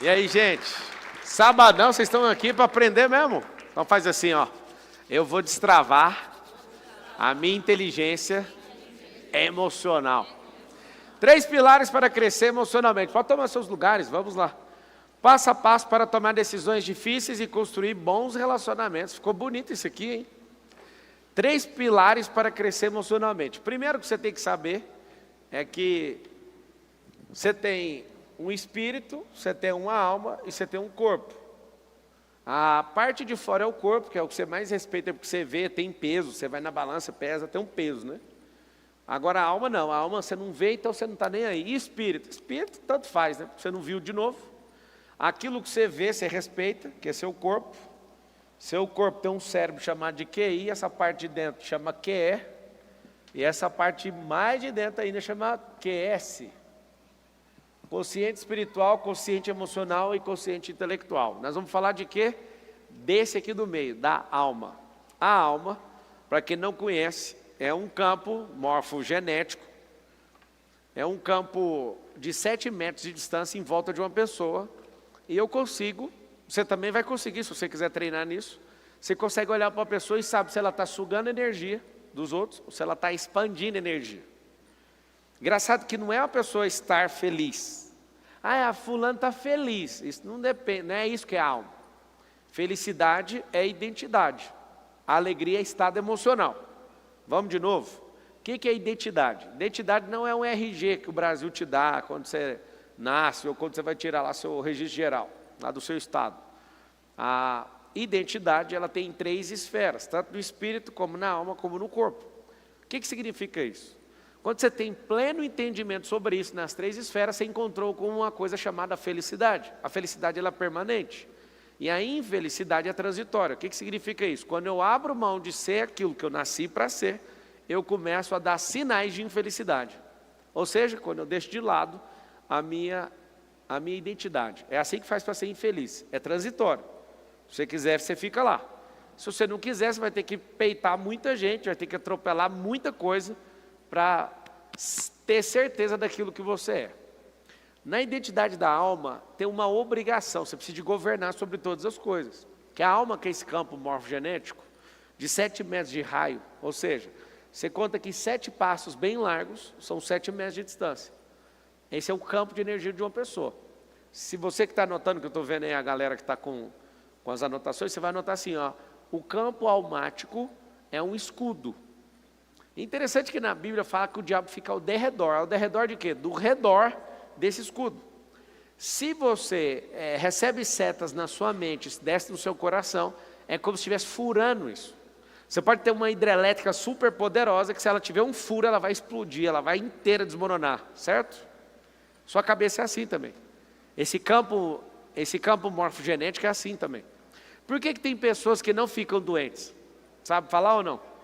E aí, gente? Sabadão, vocês estão aqui para aprender mesmo? Então faz assim, ó. Eu vou destravar a minha inteligência emocional. 3 pilares para crescer emocionalmente. Pode tomar seus lugares, vamos lá. Passo a passo para tomar decisões difíceis e construir bons relacionamentos. Ficou bonito isso aqui, hein? 3 pilares para crescer emocionalmente. Primeiro que você tem que saber é que você tem um espírito, você tem uma alma e você tem um corpo. A parte de fora é o corpo, que é o que você mais respeita, porque você vê, tem peso, você vai na balança, pesa, tem um peso, né? Agora a alma não, a alma você não vê, então você não está nem aí. E espírito? Espírito tanto faz, né? Você não viu de novo. Aquilo que você vê, você respeita, que é seu corpo. Seu corpo tem um cérebro chamado de QI, essa parte de dentro chama QE, e essa parte mais de dentro ainda chama QS. Consciente espiritual, consciente emocional e consciente intelectual. Nós vamos falar de quê? Desse aqui do meio, da alma. A alma, para quem não conhece, é um campo morfogenético, é um campo de 7 metros de distância em volta de uma pessoa, e eu consigo, você também vai conseguir, se você quiser treinar nisso, você consegue olhar para uma pessoa e sabe se ela está sugando energia dos outros, ou se ela está expandindo energia. Engraçado que não é a pessoa estar feliz. A fulano está feliz. Isso não depende, não é isso que é alma. Felicidade é identidade. A alegria é estado emocional. Vamos de novo? O que é identidade? Identidade não é um RG que o Brasil te dá quando você nasce ou quando você vai tirar lá seu registro geral, lá do seu estado. A identidade ela tem 3 esferas, tanto no espírito como na alma como no corpo. O que significa isso? Quando você tem pleno entendimento sobre isso nas 3 esferas, você encontrou com uma coisa chamada felicidade. A felicidade ela é permanente. E a infelicidade é transitória. O que significa isso? Quando eu abro mão de ser aquilo que eu nasci para ser, eu começo a dar sinais de infelicidade. Ou seja, quando eu deixo de lado a minha identidade. É assim que faz para ser infeliz. É transitório. Se você quiser, você fica lá. Se você não quiser, você vai ter que peitar muita gente, vai ter que atropelar muita coisa para ter certeza daquilo que você é. Na identidade da alma, tem uma obrigação, você precisa de governar sobre todas as coisas. Que a alma, que é esse campo morfogenético, de 7 metros de raio, ou seja, você conta que 7 passos bem largos, são 7 metros de distância. Esse é o campo de energia de uma pessoa. Se você que está anotando, que eu estou vendo aí a galera que está com as anotações, você vai anotar assim, ó, o campo almático é um escudo. Interessante que na Bíblia fala que o diabo fica ao derredor. Ao derredor de quê? Do redor desse escudo. Se você recebe setas na sua mente, desce no seu coração, é como se estivesse furando isso. Você pode ter uma hidrelétrica super poderosa, que se ela tiver um furo, ela vai explodir, ela vai inteira desmoronar, certo? Sua cabeça é assim também. Esse campo morfogenético é assim também. Por que tem pessoas que não ficam doentes? Sabe falar ou não?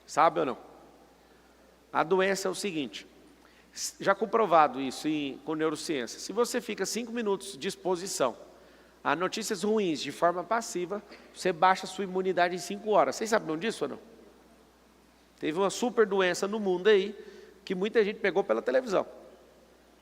Sabe ou não? A doença é o seguinte, já comprovado isso com neurociência, se você fica 5 minutos de exposição a notícias ruins de forma passiva, você baixa a sua imunidade em 5 horas. Vocês sabiam disso ou não? Teve uma super doença no mundo aí, que muita gente pegou pela televisão,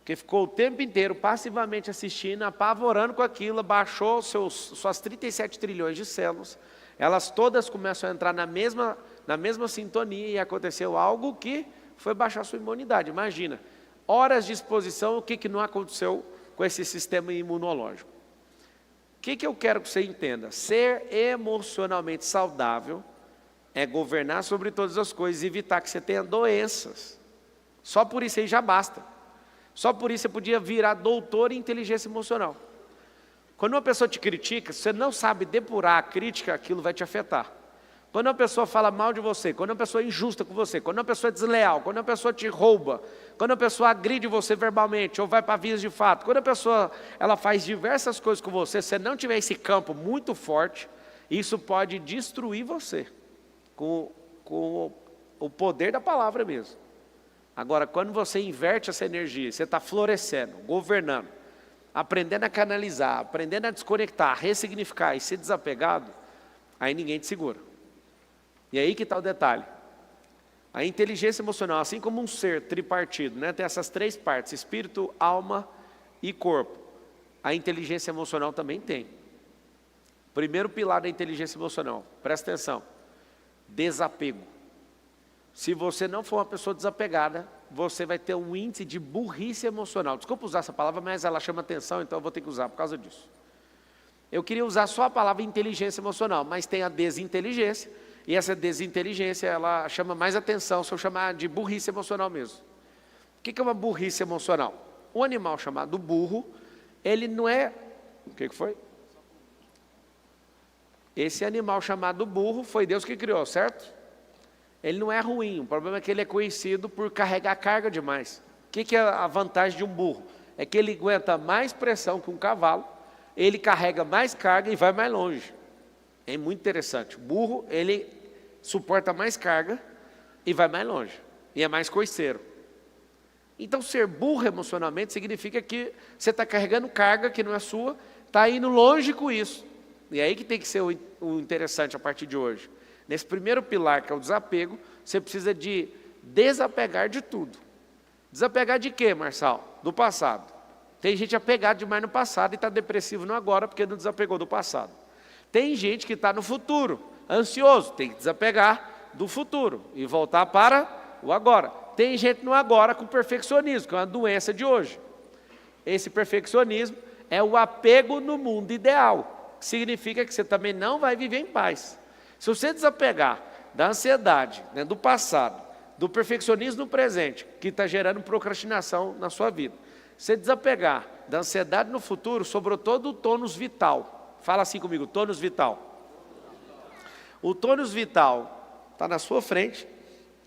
que ficou o tempo inteiro passivamente assistindo, apavorando com aquilo, baixou suas 37 trilhões de células, elas todas começam a entrar na mesma sintonia e aconteceu algo que foi baixar sua imunidade. Imagina, horas de exposição, o que não aconteceu com esse sistema imunológico? O que eu quero que você entenda? Ser emocionalmente saudável é governar sobre todas as coisas e evitar que você tenha doenças. Só por isso aí já basta. Só por isso você podia virar doutor em inteligência emocional. Quando uma pessoa te critica, se você não sabe depurar a crítica, aquilo vai te afetar. Quando uma pessoa fala mal de você, quando uma pessoa é injusta com você, quando uma pessoa é desleal, quando uma pessoa te rouba, quando uma pessoa agride você verbalmente ou vai para vias de fato, quando a pessoa ela faz diversas coisas com você, se você não tiver esse campo muito forte, isso pode destruir você com o poder da palavra mesmo. Agora, quando você inverte essa energia, você está florescendo, governando, aprendendo a canalizar, aprendendo a desconectar, ressignificar e ser desapegado, aí ninguém te segura. E aí que está o detalhe. A inteligência emocional, assim como um ser tripartido, né, tem essas 3 partes, espírito, alma e corpo. a inteligência emocional também tem. Primeiro pilar da inteligência emocional, presta atenção, desapego. Se você não for uma pessoa desapegada, você vai ter um índice de burrice emocional. Desculpa usar essa palavra, mas ela chama atenção, então eu vou ter que usar por causa disso. Eu queria usar só a palavra inteligência emocional, mas tem a desinteligência, e essa desinteligência, ela chama mais atenção se eu chamar de burrice emocional mesmo. O que é uma burrice emocional? Um animal chamado burro, ele não é... O que foi? Esse animal chamado burro foi Deus que criou, certo? Ele não é ruim, o problema é que ele é conhecido por carregar carga demais. O que é a vantagem de um burro? É que ele aguenta mais pressão que um cavalo, ele carrega mais carga e vai mais longe. É muito interessante. O burro, ele suporta mais carga e vai mais longe. E é mais coiceiro. Então, ser burro emocionalmente significa que você está carregando carga que não é sua, está indo longe com isso. E é aí que tem que ser o interessante a partir de hoje. Nesse primeiro pilar, que é o desapego, você precisa de desapegar de tudo. Desapegar de quê, Marçal? Do passado. Tem gente apegada demais no passado e está depressivo no agora porque não desapegou do passado. Tem gente que está no futuro, ansioso, tem que desapegar do futuro e voltar para o agora. Tem gente no agora com perfeccionismo, que é uma doença de hoje. Esse perfeccionismo é o apego no mundo ideal, que significa que você também não vai viver em paz. Se você desapegar da ansiedade, né, do passado, do perfeccionismo no presente, que está gerando procrastinação na sua vida, se você desapegar da ansiedade no futuro, sobrou todo o tônus vital. Fala assim comigo, tônus vital. O tônus vital está na sua frente,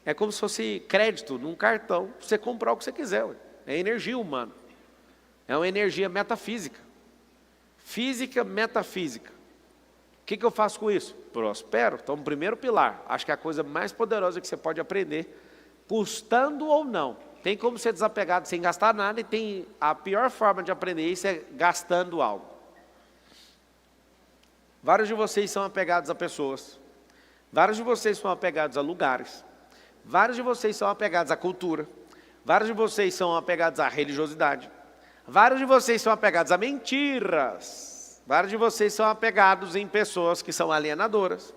é como se fosse crédito num cartão, para você comprar o que você quiser. Ué. É energia humana, é uma energia metafísica. Física, metafísica. O que eu faço com isso? Prospero. Então, o primeiro pilar, acho que é a coisa mais poderosa que você pode aprender, custando ou não. Tem como ser desapegado sem gastar nada, e tem a pior forma de aprender isso é gastando algo. Vários de vocês são apegados a pessoas, vários de vocês são apegados a lugares, vários de vocês são apegados à cultura, vários de vocês são apegados à religiosidade, vários de vocês são apegados a mentiras, vários de vocês são apegados em pessoas que são alienadoras,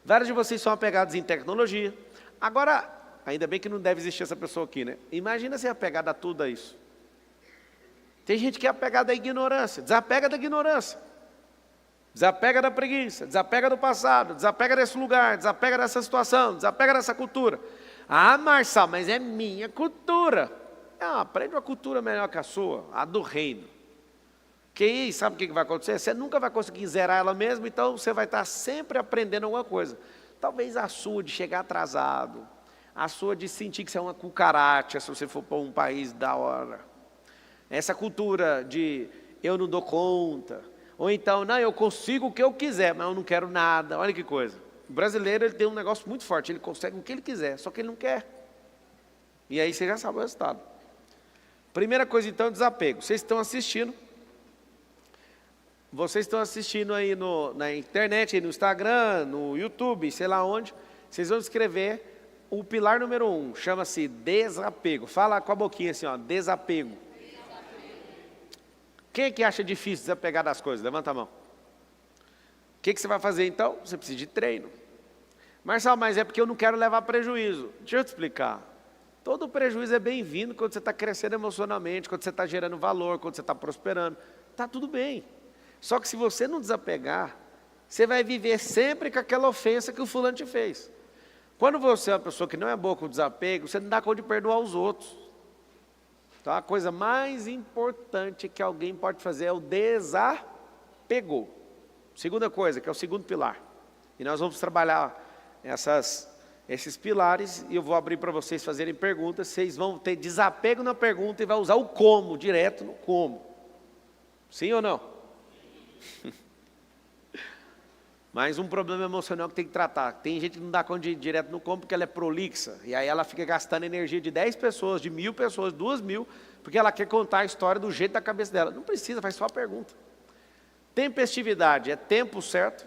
vários de vocês são apegados em tecnologia. Agora, ainda bem que não deve existir essa pessoa aqui, né? Imagina ser apegado a tudo isso. Tem gente que é apegada à ignorância, desapega da ignorância. Desapega da preguiça, desapega do passado, desapega desse lugar, desapega dessa situação, desapega dessa cultura. Ah, Marçal, mas é minha cultura. Aprende uma cultura melhor que a sua, a do reino. Que aí, sabe o que vai acontecer? Você nunca vai conseguir zerar ela mesmo, então você vai estar sempre aprendendo alguma coisa. Talvez a sua de chegar atrasado, a sua de sentir que você é uma cucaracha, se você for para um país da hora. Essa cultura de eu não dou conta. Ou então, não, eu consigo o que eu quiser, mas eu não quero nada. Olha que coisa. O brasileiro, ele tem um negócio muito forte, ele consegue o que ele quiser, só que ele não quer. E aí você já sabe o resultado. Primeira coisa, então, desapego. Vocês estão assistindo aí na internet, aí no Instagram, no YouTube, sei lá onde, vocês vão escrever o pilar número 1, chama-se desapego. Fala com a boquinha assim, ó, desapego. Quem é que acha difícil desapegar das coisas? Levanta a mão. O que você vai fazer então? Você precisa de treino. Marçal, mas é porque eu não quero levar prejuízo. Deixa eu te explicar. Todo prejuízo é bem-vindo quando você está crescendo emocionalmente, quando você está gerando valor, quando você está prosperando. Está tudo bem. Só que se você não desapegar, você vai viver sempre com aquela ofensa que o fulano te fez. Quando você é uma pessoa que não é boa com desapego, você não dá conta de perdoar os outros. Então, a coisa mais importante que alguém pode fazer é o desapego. Segunda coisa, que é o segundo pilar. E nós vamos trabalhar esses pilares, e eu vou abrir para vocês fazerem perguntas. Vocês vão ter desapego na pergunta e vai usar o como, direto no como. Sim ou não? Mais um problema emocional que tem que tratar. Tem gente que não dá conta de ir direto no como porque ela é prolixa. E aí ela fica gastando energia de 10 pessoas, de 1000 pessoas, 2000, porque ela quer contar a história do jeito da cabeça dela. Não precisa, faz só a pergunta. Tempestividade é tempo certo.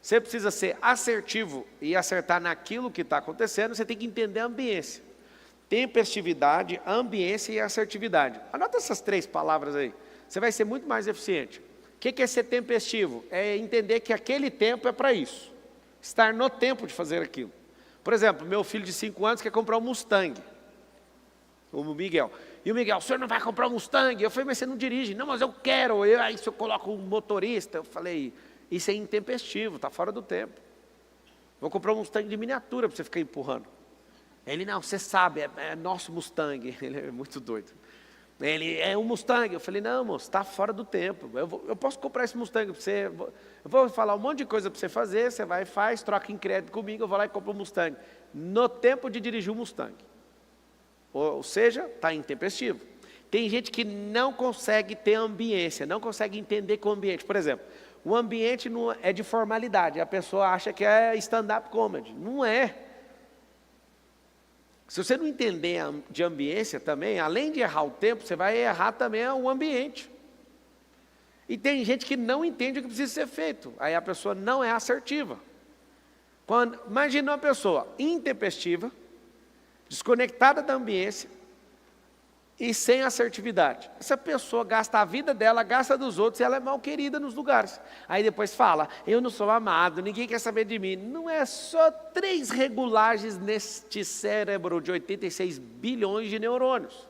Você precisa ser assertivo e acertar naquilo que está acontecendo. Você tem que entender a ambiência. Tempestividade, ambiência e assertividade. Anota essas 3 palavras aí. você vai ser muito mais eficiente. O que é ser tempestivo? É entender que aquele tempo é para isso. Estar no tempo de fazer aquilo. Por exemplo, meu filho de 5 anos quer comprar um Mustang. O Miguel. E o Miguel, o senhor não vai comprar um Mustang? Eu falei, mas você não dirige. Não, mas eu quero. Aí se eu coloco um motorista, eu falei, isso é intempestivo, está fora do tempo. Vou comprar um Mustang de miniatura para você ficar empurrando. Ele, não, você sabe, é nosso Mustang. Ele é muito doido. Ele, é um Mustang. Eu falei, não, moço, está fora do tempo. Eu posso comprar esse Mustang para você. Eu vou falar um monte de coisa para você fazer. Você vai e faz, troca em crédito comigo. Eu vou lá e compro um Mustang. No tempo de dirigir um Mustang. Ou seja, está intempestivo. Tem gente que não consegue ter ambiência, não consegue entender com o ambiente. Por exemplo, o ambiente não é de formalidade. A pessoa acha que é stand-up comedy. Não é. Se você não entender de ambiência também, além de errar o tempo, você vai errar também o ambiente. E tem gente que não entende o que precisa ser feito. Aí a pessoa não é assertiva. Imagina uma pessoa intempestiva, desconectada da ambiência e sem assertividade. Essa pessoa gasta a vida dela, gasta dos outros e ela é mal querida nos lugares. Aí depois fala, eu não sou amado, ninguém quer saber de mim. Não é só 3 regulagens neste cérebro de 86 bilhões de neurônios.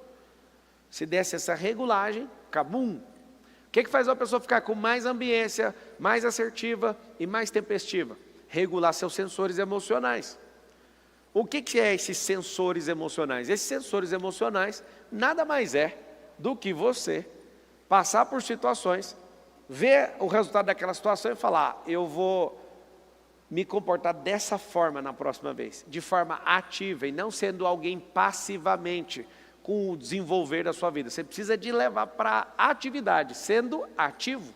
Se desse essa regulagem, cabum. O que faz uma pessoa ficar com mais ambiência, mais assertiva e mais tempestiva? Regular seus sensores emocionais. O que é esses sensores emocionais? Esses sensores emocionais nada mais é do que você passar por situações, ver o resultado daquela situação e falar, eu vou me comportar dessa forma na próxima vez, de forma ativa e não sendo alguém passivamente com o desenvolver da sua vida. Você precisa de levar para a atividade, sendo ativo.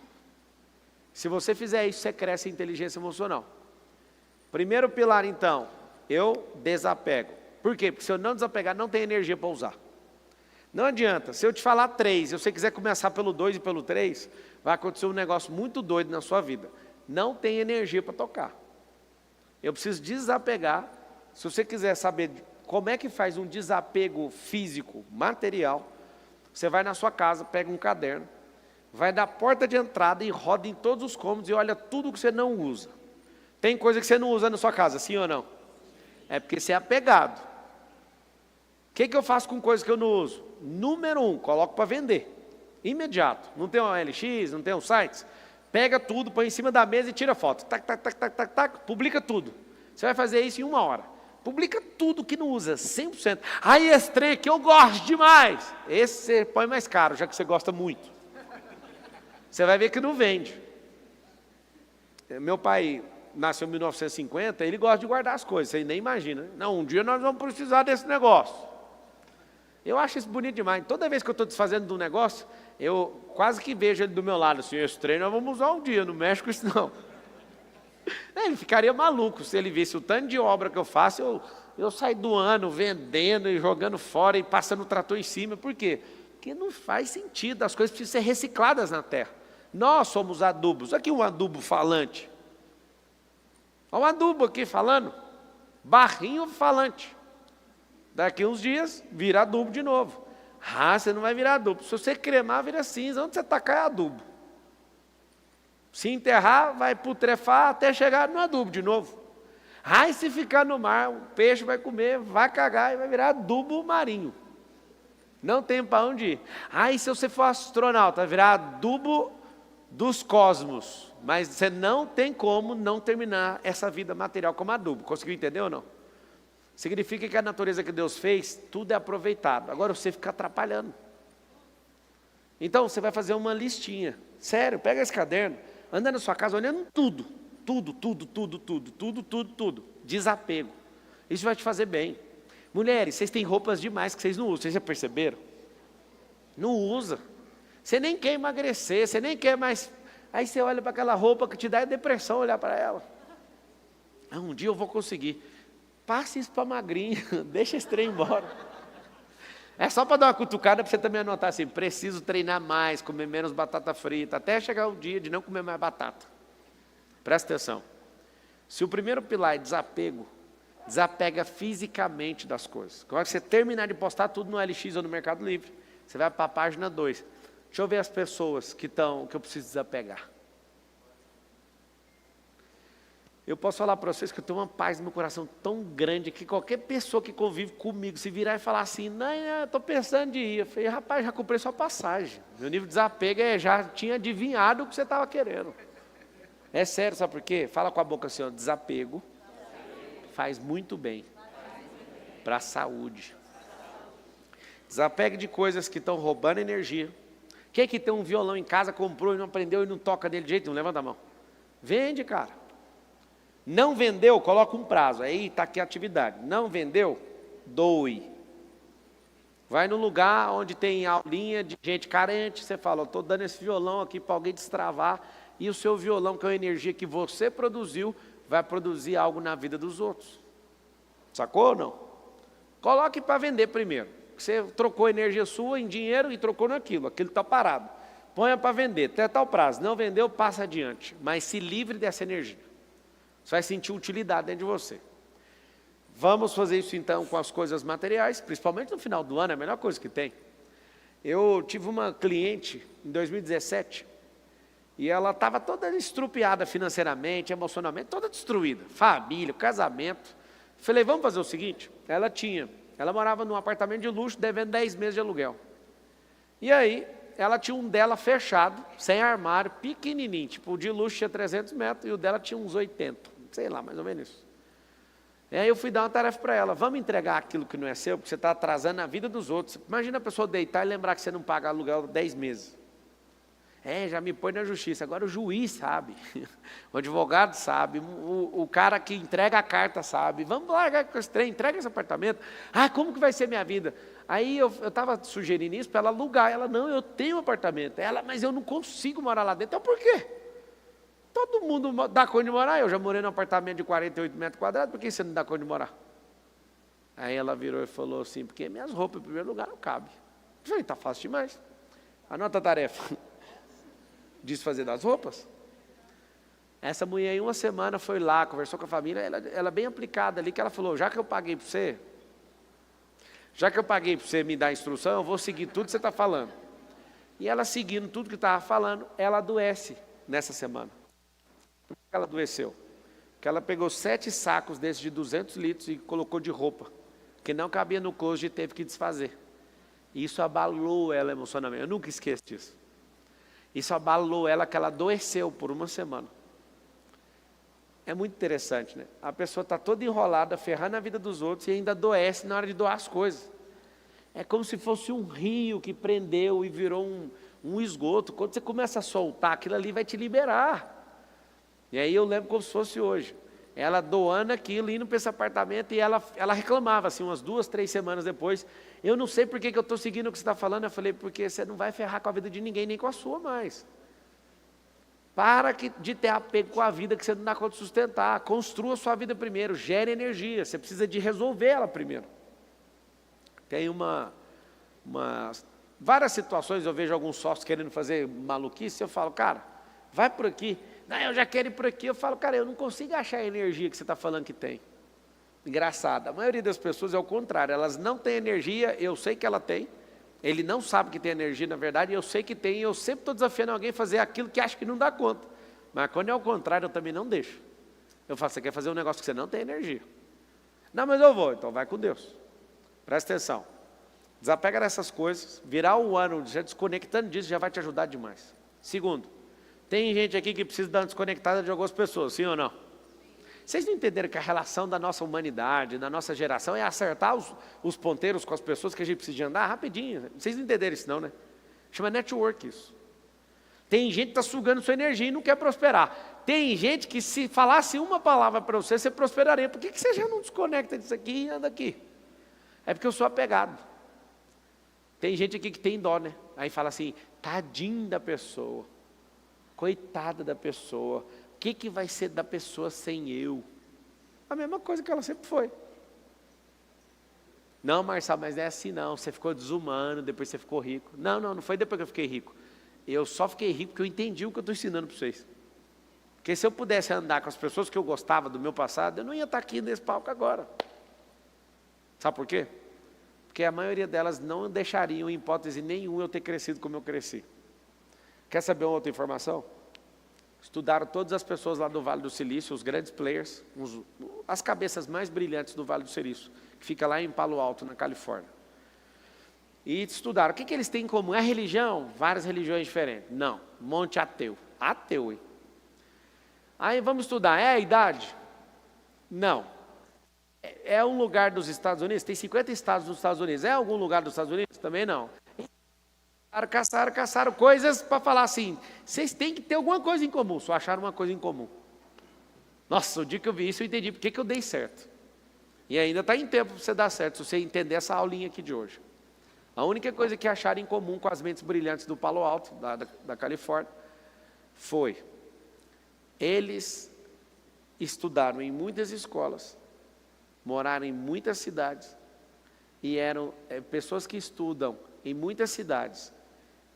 Se você fizer isso, você cresce em inteligência emocional. Primeiro pilar, então, eu desapego. Por quê? Porque se eu não desapegar, não tem energia para usar. Não adianta, se eu te falar 3, se você quiser começar pelo 2 e pelo 3, vai acontecer um negócio muito doido na sua vida. Não tem energia para tocar. Eu preciso desapegar. Se você quiser saber como é que faz um desapego físico, material, você vai na sua casa, pega um caderno, vai da porta de entrada e roda em todos os cômodos e olha tudo que você não usa. Tem coisa que você não usa na sua casa, sim ou não? É porque você é apegado. O que eu faço com coisas que eu não uso? Número 1, coloco para vender. Imediato. Não tem um LX, não tem um sites? Pega tudo, põe em cima da mesa e tira foto. Tac, tac, tac, tac, tac, tac, publica tudo. Você vai fazer isso em 1 hora. Publica tudo que não usa, 100%. Aí esse trem aqui eu gosto demais. Esse você põe mais caro, já que você gosta muito. Você vai ver que não vende. Meu pai nasceu em 1950, ele gosta de guardar as coisas, você nem imagina. Não, um dia nós vamos precisar desse negócio. Eu acho isso bonito demais. Toda vez que eu estou desfazendo de um negócio, eu quase que vejo ele do meu lado, assim, esse trem nós vamos usar um dia, não mexe com isso não. Ele ficaria maluco se ele visse o tanto de obra que eu faço, eu saio doando, vendendo e jogando fora e passando o trator em cima. Por quê? Porque não faz sentido, as coisas precisam ser recicladas na terra. Nós somos adubos. Aqui um adubo falante. Olha o adubo aqui falando, barrinho falante. Daqui uns dias, vira adubo de novo. Ah, você não vai virar adubo. Se você cremar, vira cinza. Onde você tacar é adubo. Se enterrar, vai putrefar até chegar no adubo de novo. Ah, e se ficar no mar, o peixe vai comer, vai cagar e vai virar adubo marinho. Não tem para onde ir. Ah, e se você for astronauta, vai virar adubo dos cosmos. Mas você não tem como não terminar essa vida material como adubo. Conseguiu entender ou não? Significa que a natureza que Deus fez, tudo é aproveitado. Agora você fica atrapalhando. Então você vai fazer uma listinha. Sério, pega esse caderno, anda na sua casa olhando tudo. Tudo. Desapego. Isso vai te fazer bem. Mulheres, vocês têm roupas demais que vocês não usam. Vocês já perceberam? Não usa. Você nem quer emagrecer, você nem quer mais. Aí você olha para aquela roupa que te dá depressão olhar para ela. Um dia eu vou conseguir. Passe isso para magrinha, deixa esse trem embora. É só para dar uma cutucada para você também anotar assim, preciso treinar mais, comer menos batata frita, até chegar o dia de não comer mais batata. Presta atenção. Se o primeiro pilar é desapego, desapega fisicamente das coisas. Quando você terminar de postar tudo no LX ou no Mercado Livre, você vai para a página 2. Deixa eu ver as pessoas que eu preciso desapegar. Eu posso falar para vocês que eu tenho uma paz no meu coração tão grande que qualquer pessoa que convive comigo, se virar e falar assim, não, eu estou pensando de ir. Eu falei, rapaz, já comprei sua passagem. Meu nível de desapego já tinha adivinhado o que você estava querendo. É sério, sabe por quê? Fala com a boca assim, ó, desapego faz muito bem para a saúde. Desapegue de coisas que estão roubando energia. Quem que tem um violão em casa, comprou e não aprendeu e não toca dele de jeito nenhum? Levanta a mão. Vende, cara. Não vendeu, coloca um prazo. Aí está aqui a atividade. Não vendeu, doe. Vai no lugar onde tem aulinha de gente carente. Você fala, estou dando esse violão aqui para alguém destravar. E o seu violão, que é a energia que você produziu, vai produzir algo na vida dos outros. Sacou ou não? Coloque para vender primeiro. Você trocou a energia sua em dinheiro e trocou naquilo. Aquilo está parado. Ponha para vender, até tal prazo. Não vendeu, passa adiante. Mas se livre dessa energia. Você vai sentir utilidade dentro de você. Vamos fazer isso então com as coisas materiais, principalmente no final do ano, é a melhor coisa que tem. Eu tive uma cliente em 2017 e ela estava toda estrupiada financeiramente, emocionalmente, toda destruída. Família, casamento. Falei, vamos fazer o seguinte? Ela morava num apartamento de luxo, devendo 10 meses de aluguel. E aí, ela tinha um dela fechado, sem armário, pequenininho, tipo o de luxo tinha 300 metros e o dela tinha uns 80, sei lá, mais ou menos isso. E aí eu fui dar uma tarefa para ela, vamos entregar aquilo que não é seu, porque você está atrasando a vida dos outros. Imagina a pessoa deitar e lembrar que você não paga aluguel 10 meses. Já me põe na justiça, agora o juiz sabe, o advogado sabe, o cara que entrega a carta sabe, vamos largar com esse trem, entrega esse apartamento, como que vai ser minha vida? Aí eu estava sugerindo isso para ela alugar, ela, não, eu tenho um apartamento, ela, mas eu não consigo morar lá dentro, então por quê? Todo mundo dá conta de morar, eu já morei num apartamento de 48 metros quadrados, por que você não dá conta de morar? Aí ela virou e falou assim, porque minhas roupas em primeiro lugar não cabem. Eu falei, está fácil demais, anota a tarefa. Desfazer das roupas. Essa mulher em uma semana foi lá, conversou com a família, ela bem aplicada ali, que ela falou, já que eu paguei para você me dar a instrução, eu vou seguir tudo que você está falando. E ela seguindo tudo que estava falando, ela adoece nessa semana. Por que ela adoeceu? Porque ela pegou 7 sacos desses de 200 litros e colocou de roupa, que não cabia no closet e teve que desfazer. E isso abalou ela emocionalmente, eu nunca esqueço disso. Isso abalou ela, que ela adoeceu por uma semana. É muito interessante, né? A pessoa está toda enrolada, ferrando a vida dos outros e ainda adoece na hora de doar as coisas. É como se fosse um rio que prendeu e virou um esgoto. Quando você começa a soltar, aquilo ali vai te liberar. E aí eu lembro como se fosse hoje. Ela doando aquilo, indo para esse apartamento, e ela reclamava, assim, umas 2, 3 semanas depois, eu não sei por que eu estou seguindo o que você está falando. Eu falei, porque você não vai ferrar com a vida de ninguém, nem com a sua mais. Para de ter apego com a vida que você não dá conta de sustentar. Construa a sua vida primeiro, gere energia, você precisa de resolver ela primeiro. Tem várias situações, eu vejo alguns sócios querendo fazer maluquice, eu falo, cara, vai por aqui. Não, eu já quero ir por aqui. Eu falo, cara, eu não consigo achar a energia que você está falando que tem. Engraçado, a maioria das pessoas é o contrário, elas não têm energia, eu sei que ela tem, ele não sabe que tem energia, na verdade, eu sei que tem, e eu sempre estou desafiando alguém a fazer aquilo que acha que não dá conta. Mas quando é o contrário, eu também não deixo. Eu falo, você quer fazer um negócio que você não tem energia? Não, mas eu vou, então vai com Deus. Presta atenção. Desapega dessas coisas, virar o ano já desconectando disso já vai te ajudar demais. Segundo, tem gente aqui que precisa dar uma desconectada de algumas pessoas, sim ou não? Vocês não entenderam que a relação da nossa humanidade, da nossa geração, é acertar os ponteiros com as pessoas que a gente precisa de andar rapidinho? Vocês não entenderam isso não, né? Chama network isso. Tem gente que está sugando sua energia e não quer prosperar. Tem gente que se falasse uma palavra para você, você prosperaria. Por que você já não desconecta disso aqui e anda aqui? É porque eu sou apegado. Tem gente aqui que tem dó, né? Aí fala assim, tadinho da pessoa, coitada da pessoa, o que vai ser da pessoa sem eu? A mesma coisa que ela sempre foi. Não, Marcelo, mas não é assim não, você ficou desumano, depois você ficou rico. Não foi depois que eu fiquei rico. Eu só fiquei rico porque eu entendi o que eu estou ensinando para vocês. Porque se eu pudesse andar com as pessoas que eu gostava do meu passado, eu não ia estar aqui nesse palco agora. Sabe por quê? Porque a maioria delas não deixariam, em hipótese nenhuma, eu ter crescido como eu cresci. Quer saber uma outra informação? Estudaram todas as pessoas lá do Vale do Silício, os grandes players, as cabeças mais brilhantes do Vale do Silício, que fica lá em Palo Alto, na Califórnia. E estudaram. O que eles têm em comum? É religião? Várias religiões diferentes. Não, um monte ateu. Ateu, hein? Aí vamos estudar. É a idade? Não. É um lugar dos Estados Unidos? Tem 50 estados dos Estados Unidos. É algum lugar dos Estados Unidos? Também não. Caçaram coisas para falar assim, vocês têm que ter alguma coisa em comum. Só acharam uma coisa em comum. Nossa, o dia que eu vi isso eu entendi porque que eu dei certo. E ainda está em tempo para você dar certo, se você entender essa aulinha aqui de hoje. A única coisa que acharam em comum com as mentes brilhantes do Palo Alto, da Califórnia, foi, eles estudaram em muitas escolas, moraram em muitas cidades, e eram pessoas que estudam em muitas cidades,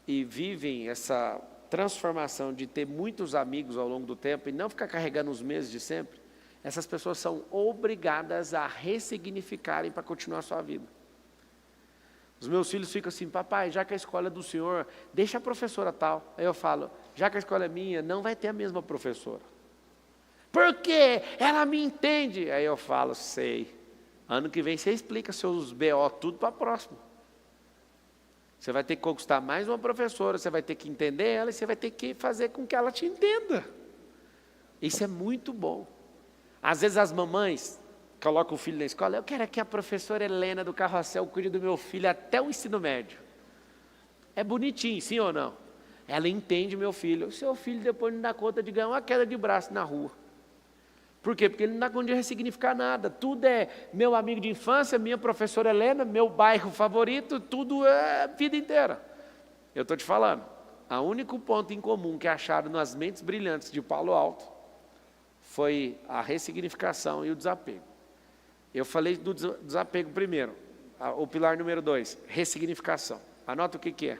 e vivem essa transformação de ter muitos amigos ao longo do tempo, e não ficar carregando os mesmos de sempre, essas pessoas são obrigadas a ressignificarem para continuar a sua vida. Os meus filhos ficam assim, papai, já que a escola é do senhor, deixa a professora tal. Aí eu falo, já que a escola é minha, não vai ter a mesma professora. Por quê? Ela me entende. Aí eu falo, sei. Ano que vem você explica seus BO tudo para a próxima. Você vai ter que conquistar mais uma professora, você vai ter que entender ela e você vai ter que fazer com que ela te entenda. Isso é muito bom. Às vezes as mamães colocam o filho na escola, eu quero que a professora Helena do Carrossel cuide do meu filho até o ensino médio. É bonitinho, sim ou não? Ela entende meu filho. O seu filho depois não dá conta de ganhar uma queda de braço na rua. Por quê? Porque ele não dá conta de ressignificar nada. Tudo é meu amigo de infância, minha professora Helena, meu bairro favorito, tudo é vida inteira. Eu estou te falando, o único ponto em comum que acharam nas mentes brilhantes de Palo Alto foi a ressignificação e o desapego. Eu falei do desapego primeiro, o pilar número 2, ressignificação. Anota o que é.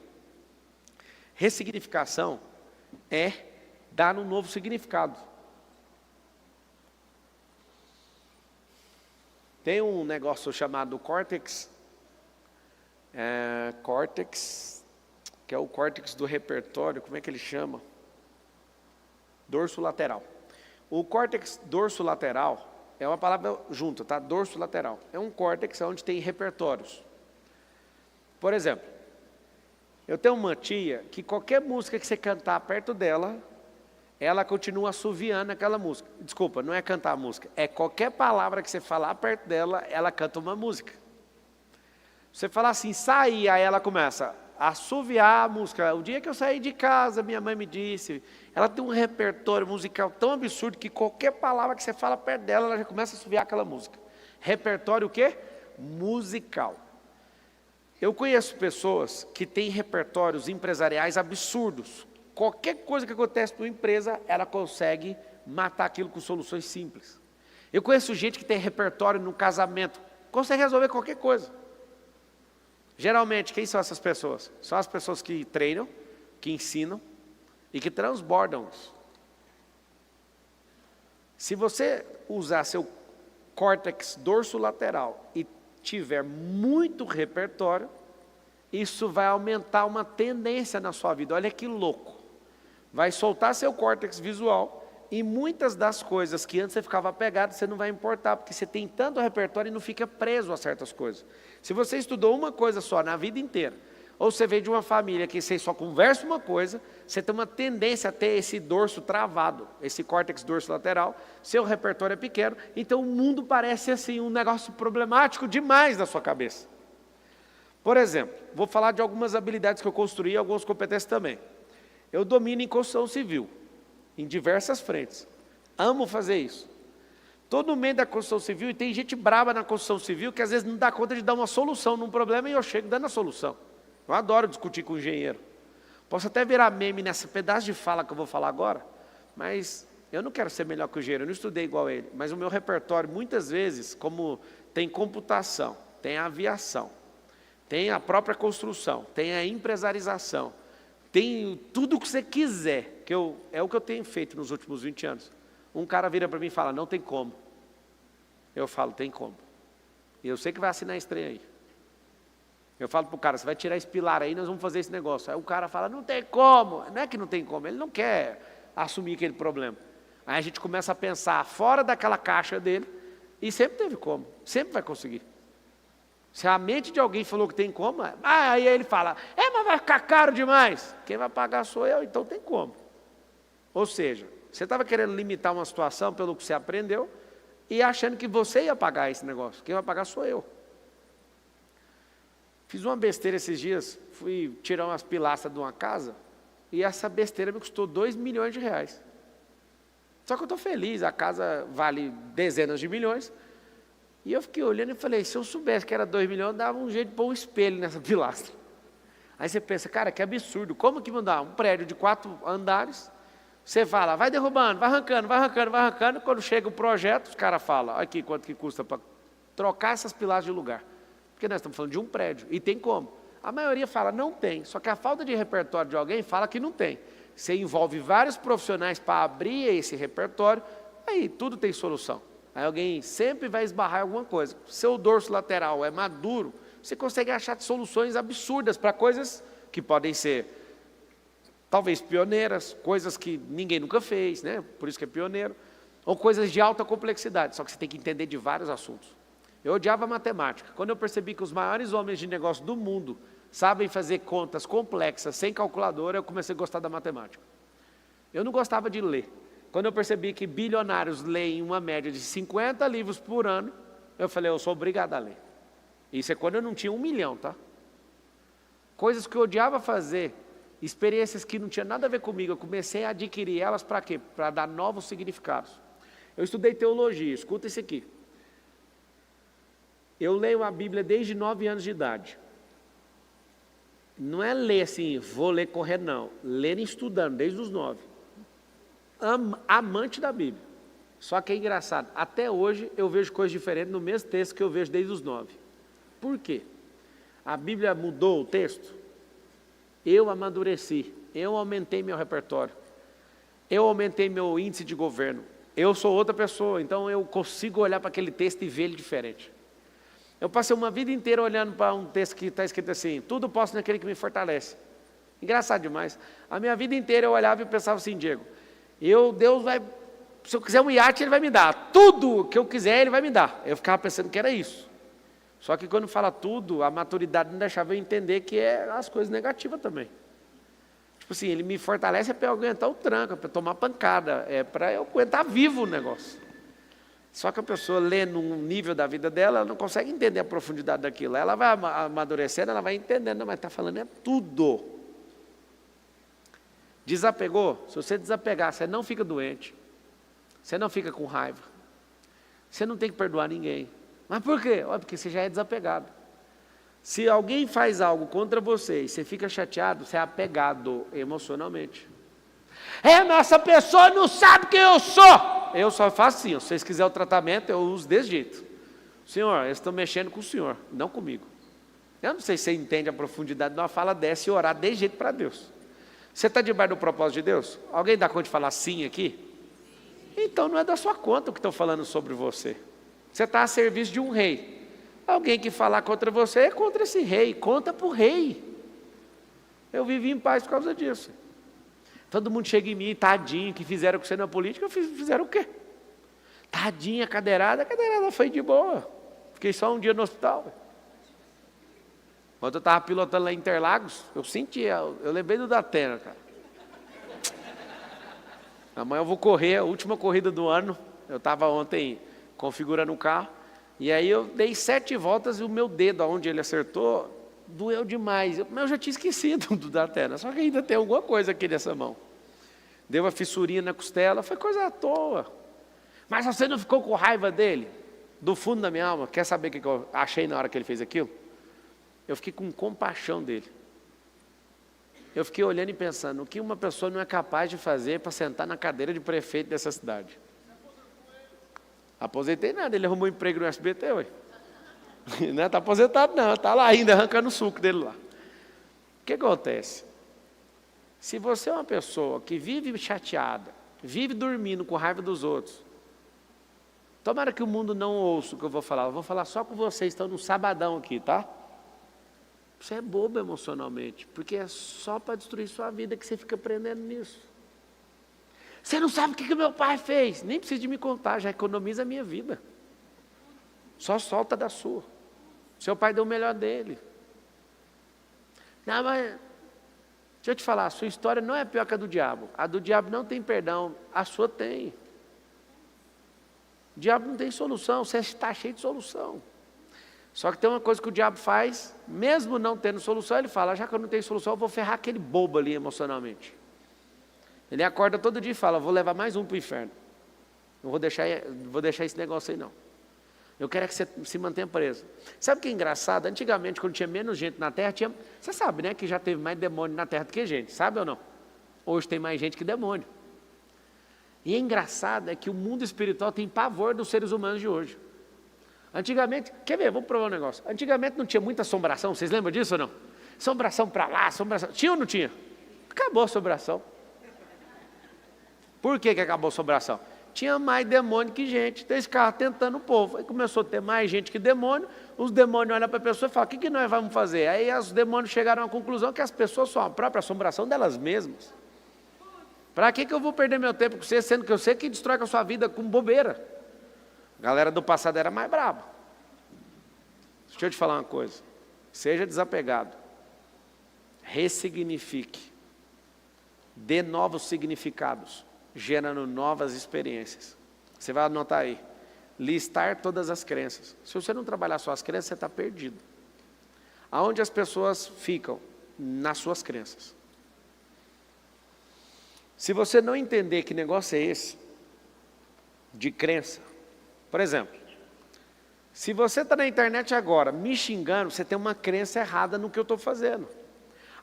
Ressignificação é dar um novo significado. Tem um negócio chamado córtex, que é o córtex do repertório, como é que ele chama? Dorso lateral. O córtex dorso lateral é uma palavra junta, tá? Dorso lateral. É um córtex onde tem repertórios. Por exemplo, eu tenho uma tia que qualquer música que você cantar perto dela, ela continua assoviando aquela música. Desculpa, não é cantar a música. É qualquer palavra que você falar perto dela, ela canta uma música. Você fala assim, sai, aí ela começa a assoviar a música. O dia que eu saí de casa, minha mãe me disse, ela tem um repertório musical tão absurdo que qualquer palavra que você fala perto dela, ela já começa a assoviar aquela música. Repertório o quê? Musical. Eu conheço pessoas que têm repertórios empresariais absurdos. Qualquer coisa que acontece numa empresa, ela consegue matar aquilo com soluções simples. Eu conheço gente que tem repertório no casamento, consegue resolver qualquer coisa. Geralmente, quem são essas pessoas? São as pessoas que treinam, que ensinam e que transbordam isso. Se você usar seu córtex dorsolateral e tiver muito repertório, isso vai aumentar uma tendência na sua vida. Olha que louco. Vai soltar seu córtex visual e muitas das coisas que antes você ficava apegado, você não vai importar, porque você tem tanto repertório e não fica preso a certas coisas. Se você estudou uma coisa só na vida inteira, ou você veio de uma família que você só conversa uma coisa, você tem uma tendência a ter esse dorso travado, esse córtex dorso lateral, seu repertório é pequeno, então o mundo parece assim um negócio problemático demais na sua cabeça. Por exemplo, vou falar de algumas habilidades que eu construí e algumas competências também. Eu domino em construção civil, em diversas frentes. Amo fazer isso. Todo meio da construção civil, e tem gente brava na construção civil que às vezes não dá conta de dar uma solução num problema e eu chego dando a solução. Eu adoro discutir com o engenheiro. Posso até virar meme nesse pedaço de fala que eu vou falar agora, mas eu não quero ser melhor que o engenheiro, eu não estudei igual ele. Mas o meu repertório, muitas vezes, como tem computação, tem aviação, tem a própria construção, tem a empresarização, tem tudo o que você quiser, é o que eu tenho feito nos últimos 20 anos. Um cara vira para mim e fala, não tem como. Eu falo, tem como. E eu sei que vai assinar esse trem aí. Eu falo para o cara, você vai tirar esse pilar aí, nós vamos fazer esse negócio. Aí o cara fala, não tem como. Não é que não tem como, ele não quer assumir aquele problema. Aí a gente começa a pensar fora daquela caixa dele, e sempre teve como, sempre vai conseguir. Se a mente de alguém falou que tem como, aí ele fala, mas vai ficar caro demais. Quem vai pagar sou eu, então tem como. Ou seja, você estava querendo limitar uma situação pelo que você aprendeu, e achando que você ia pagar esse negócio. Quem vai pagar sou eu. Fiz uma besteira esses dias, fui tirar umas pilastras de uma casa, e essa besteira me custou 2 milhões de reais. Só que eu estou feliz, a casa vale dezenas de milhões, e eu fiquei olhando e falei, se eu soubesse que era 2 milhões, eu dava um jeito de pôr um espelho nessa pilastra. Aí você pensa, cara, que absurdo, como que mudar um prédio de 4 andares, você fala, vai derrubando, vai arrancando, vai arrancando, vai arrancando, quando chega o projeto, os caras falam, aqui quanto que custa para trocar essas pilastras de lugar. Porque nós estamos falando de um prédio, e tem como. A maioria fala, não tem, só que a falta de repertório de alguém fala que não tem. Você envolve vários profissionais para abrir esse repertório, aí tudo tem solução. Aí alguém sempre vai esbarrar em alguma coisa. Seu dorso lateral é maduro, você consegue achar soluções absurdas para coisas que podem ser, talvez pioneiras, coisas que ninguém nunca fez, né? Por isso que é pioneiro, ou coisas de alta complexidade, só que você tem que entender de vários assuntos. Eu odiava matemática. Quando eu percebi que os maiores homens de negócio do mundo sabem fazer contas complexas sem calculadora, eu comecei a gostar da matemática. Eu não gostava de ler. Quando eu percebi que bilionários leem uma média de 50 livros por ano, eu falei, eu sou obrigado a ler. Isso é quando eu não tinha 1 milhão, tá? Coisas que eu odiava fazer, experiências que não tinham nada a ver comigo, eu comecei a adquirir elas para quê? Para dar novos significados. Eu estudei teologia, escuta isso aqui. Eu leio a Bíblia desde 9 anos de idade. Não é ler assim, vou ler correndo, não. Ler estudando, desde os 9. Amante da Bíblia. Só que é engraçado, até hoje eu vejo coisas diferentes no mesmo texto que eu vejo desde os 9. Por quê? A Bíblia mudou o texto? Eu amadureci, eu aumentei meu repertório, eu aumentei meu índice de governo, eu sou outra pessoa, então eu consigo olhar para aquele texto e ver ele diferente. Eu passei uma vida inteira olhando para um texto que está escrito assim, tudo posso naquele que me fortalece. Engraçado demais. A minha vida inteira eu olhava e pensava assim, Diego, Deus vai, se eu quiser um iate, Ele vai me dar. Tudo que eu quiser, Ele vai me dar. Eu ficava pensando que era isso. Só que quando fala tudo, a maturidade não deixava eu entender que é as coisas negativas também. Tipo assim, Ele me fortalece para eu aguentar o tranco, para tomar pancada, para eu aguentar vivo o negócio. Só que a pessoa lê num nível da vida dela, ela não consegue entender a profundidade daquilo. Ela vai amadurecendo, ela vai entendendo, mas está falando é tudo. Desapegou? Se você desapegar, você não fica doente. Você não fica com raiva. Você não tem que perdoar ninguém. Mas por quê? Porque você já é desapegado. Se alguém faz algo contra você e você fica chateado, você é apegado emocionalmente. Mas essa pessoa não sabe quem eu sou. Eu só faço assim, se vocês quiserem o tratamento, eu uso desse jeito. Senhor, eles estão mexendo com o Senhor, não comigo. Eu não sei se você entende a profundidade de uma fala dessa e orar desse jeito para Deus. Você está debaixo do propósito de Deus? Alguém dá conta de falar sim aqui? Então não é da sua conta o que estão falando sobre você. Você está a serviço de um rei. Alguém que falar contra você é contra esse rei, conta para o rei. Eu vivi em paz por causa disso. Todo mundo chega em mim, tadinho, que fizeram com você na política, fizeram o quê? Tadinha, a cadeirada foi de boa. Fiquei só um dia no hospital. Quando eu estava pilotando lá em Interlagos, eu sentia, eu lembrei do Datena, cara. Amanhã eu vou correr, a última corrida do ano. Eu estava ontem configurando o carro, e aí eu dei 7 voltas e o meu dedo, onde ele acertou, doeu demais. Mas eu já tinha esquecido do Datena, só que ainda tem alguma coisa aqui nessa mão. Deu uma fissurinha na costela, foi coisa à toa. Mas você não ficou com raiva dele? Do fundo da minha alma, quer saber o que eu achei na hora que ele fez aquilo? Eu fiquei com compaixão dele. Eu fiquei olhando e pensando, o que uma pessoa não é capaz de fazer para sentar na cadeira de prefeito dessa cidade? Aposentei nada, ele arrumou um emprego no SBT, ué. Não está aposentado não, está lá ainda arrancando o suco dele lá. O que acontece? Se você é uma pessoa que vive chateada, vive dormindo com raiva dos outros, tomara que o mundo não ouça o que eu vou falar só com vocês, estão no sabadão aqui, tá? Você é bobo emocionalmente, porque é só para destruir sua vida que você fica aprendendo nisso. Você não sabe o que meu pai fez, nem precisa de me contar, já economiza a minha vida. Só solta da sua. Seu pai deu o melhor dele. Não, mas deixa eu te falar, a sua história não é pior que a do diabo. A do diabo não tem perdão, a sua tem. O diabo não tem solução, você está cheio de solução. Só que tem uma coisa que o diabo faz, mesmo não tendo solução, ele fala, já que eu não tenho solução, eu vou ferrar aquele bobo ali emocionalmente. Ele acorda todo dia e fala, vou levar mais um para o inferno. Não vou deixar esse negócio aí não. Eu quero que você se mantenha preso. Sabe o que é engraçado? Antigamente, quando tinha menos gente na Terra, você sabe, né, que já teve mais demônio na Terra do que gente, sabe ou não? Hoje tem mais gente que demônio. E é engraçado é que o mundo espiritual tem pavor dos seres humanos de hoje. Antigamente, quer ver, vamos provar um negócio. Antigamente não tinha muita assombração, vocês lembram disso ou não? Assombração para lá, assombração. Tinha ou não tinha? Acabou a assombração. Por que acabou a assombração? Tinha mais demônio que gente, então eles ficavam tentando o povo. Aí começou a ter mais gente que demônio, os demônios olham para a pessoa e falam, o que nós vamos fazer? Aí os demônios chegaram à conclusão que as pessoas são a própria assombração delas mesmas. Para que eu vou perder meu tempo com você, sendo que eu sei que destrói a sua vida com bobeira? A galera do passado era mais braba. Deixa eu te falar uma coisa. Seja desapegado. Ressignifique. Dê novos significados, gerando novas experiências. Você vai anotar aí. Listar todas as crenças. Se você não trabalhar suas crenças, você está perdido. Aonde as pessoas ficam? Nas suas crenças. Se você não entender que negócio é esse, de crença, por exemplo, se você está na internet agora me xingando, você tem uma crença errada no que eu estou fazendo.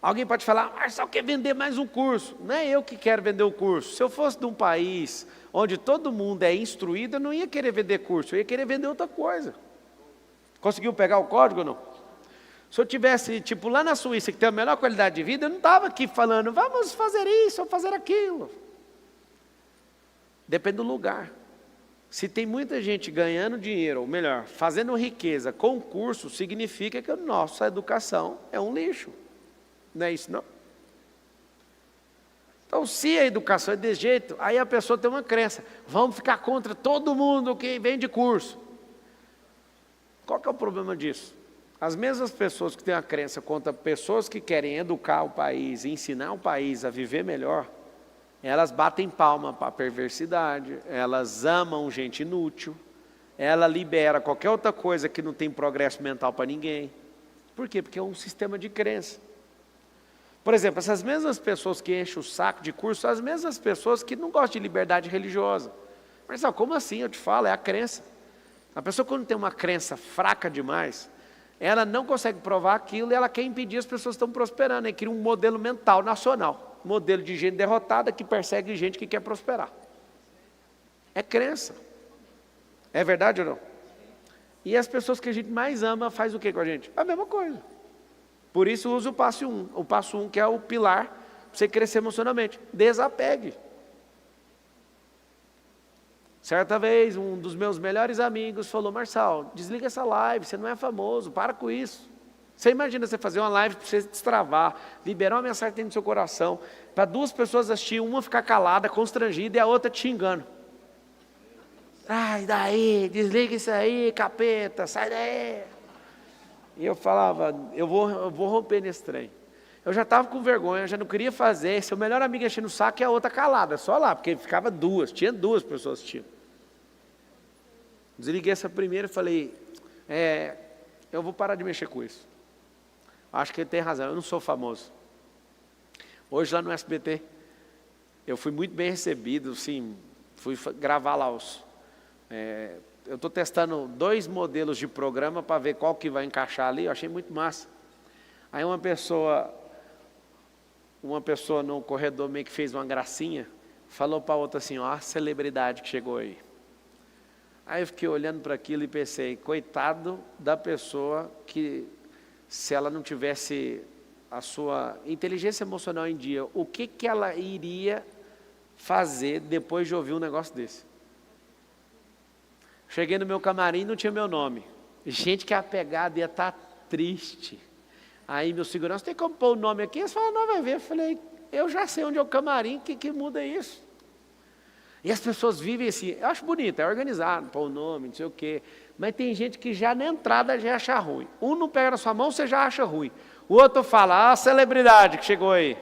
Alguém pode falar, Marcelo quer vender mais um curso. Não é eu que quero vender o curso. Se eu fosse de um país onde todo mundo é instruído, eu não ia querer vender curso, eu ia querer vender outra coisa. Conseguiu pegar o código ou não? Se eu tivesse, tipo, lá na Suíça, que tem a melhor qualidade de vida, eu não estava aqui falando, vamos fazer isso ou fazer aquilo. Depende do lugar. Se tem muita gente ganhando dinheiro, ou melhor, fazendo riqueza com curso, significa que a nossa educação é um lixo. Não é isso, não? Então, se a educação é desse jeito, aí a pessoa tem uma crença. Vamos ficar contra todo mundo que vende curso. Qual que é o problema disso? As mesmas pessoas que têm a crença contra pessoas que querem educar o país, ensinar o país a viver melhor, elas batem palma para a perversidade, elas amam gente inútil, ela libera qualquer outra coisa que não tem progresso mental para ninguém. Por quê? Porque é um sistema de crença. Por exemplo, essas mesmas pessoas que enchem o saco de curso, são as mesmas pessoas que não gostam de liberdade religiosa. Mas como assim? Eu te falo, é a crença. A pessoa quando tem uma crença fraca demais, ela não consegue provar aquilo e ela quer impedir as pessoas que estão prosperando. Ela cria um modelo mental nacional. Modelo de gente derrotada que persegue gente que quer prosperar. É crença. É verdade ou não? E as pessoas que a gente mais ama faz o que com a gente? A mesma coisa. Por isso usa o passo 1. O passo 1 que é o pilar para você crescer emocionalmente. Desapegue. Certa vez, um dos meus melhores amigos falou, Marçal, desliga essa live, você não é famoso, para com isso. Você imagina você fazer uma live para você destravar, liberar uma mensagem dentro do seu coração, para duas pessoas assistir, uma ficar calada, constrangida, e a outra te xingando. Sai daí, desliga isso aí, capeta, sai daí. E eu falava, eu vou romper nesse trem. Eu já estava com vergonha, já não queria fazer. Seu melhor amigo enchendo o saco e a outra calada, só lá, porque ficava tinha duas pessoas assistindo. Desliguei essa primeira e falei, eu vou parar de mexer com isso. Acho que ele tem razão, eu não sou famoso. Hoje lá no SBT, eu fui muito bem recebido, sim, fui gravar lá eu estou testando 2 modelos de programa para ver qual que vai encaixar ali, eu achei muito massa. Aí uma pessoa no corredor meio que fez uma gracinha, falou para a outra assim, ó, a celebridade que chegou aí. Aí eu fiquei olhando para aquilo e pensei, coitado da pessoa que, se ela não tivesse a sua inteligência emocional em dia, o que ela iria fazer depois de ouvir um negócio desse? Cheguei no meu camarim e não tinha meu nome. Gente que a pegada ia estar triste. Aí meu segurança, tem como pôr o nome aqui? Eles falaram, não, vai ver. Eu falei, eu já sei onde é o camarim, que muda isso? E as pessoas vivem assim, eu acho bonito, é organizado, pôr o nome, não sei o quê. Mas tem gente que já na entrada já acha ruim. Um não pega na sua mão, você já acha ruim. O outro fala, a celebridade que chegou aí.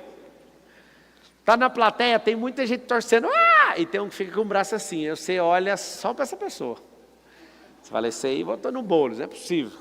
Está na plateia, tem muita gente torcendo, e tem um que fica com o braço assim. Você olha só para essa pessoa. Você fala, esse aí botou no bolo, não é possível.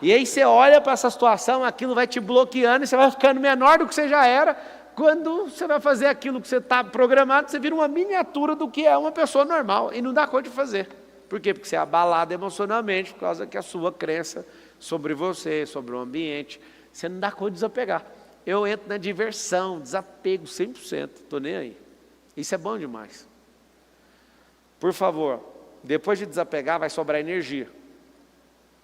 E aí você olha para essa situação, aquilo vai te bloqueando e você vai ficando menor do que você já era. Quando você vai fazer aquilo que você está programado, você vira uma miniatura do que é uma pessoa normal e não dá conta de fazer. Por quê? Porque você é abalado emocionalmente por causa que a sua crença sobre você, sobre o ambiente, você não dá conta de desapegar. Eu entro na diversão, desapego 100%, estou nem aí. Isso é bom demais. Por favor, depois de desapegar vai sobrar energia.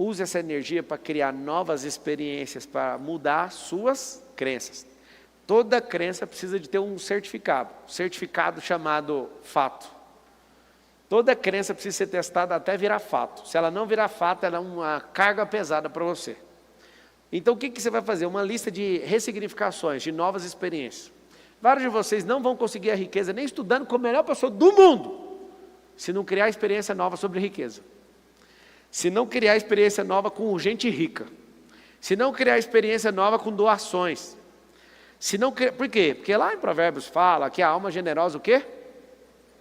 Use essa energia para criar novas experiências, para mudar suas crenças. Toda crença precisa de ter um certificado chamado fato. Toda crença precisa ser testada até virar fato. Se ela não virar fato, ela é uma carga pesada para você. Então o que você vai fazer? Uma lista de ressignificações, de novas experiências. Vários de vocês não vão conseguir a riqueza nem estudando com a melhor pessoa do mundo, se não criar experiência nova sobre riqueza. Se não criar experiência nova com gente rica. Se não criar experiência nova com doações. Por quê? Porque lá em Provérbios fala que a alma generosa o quê?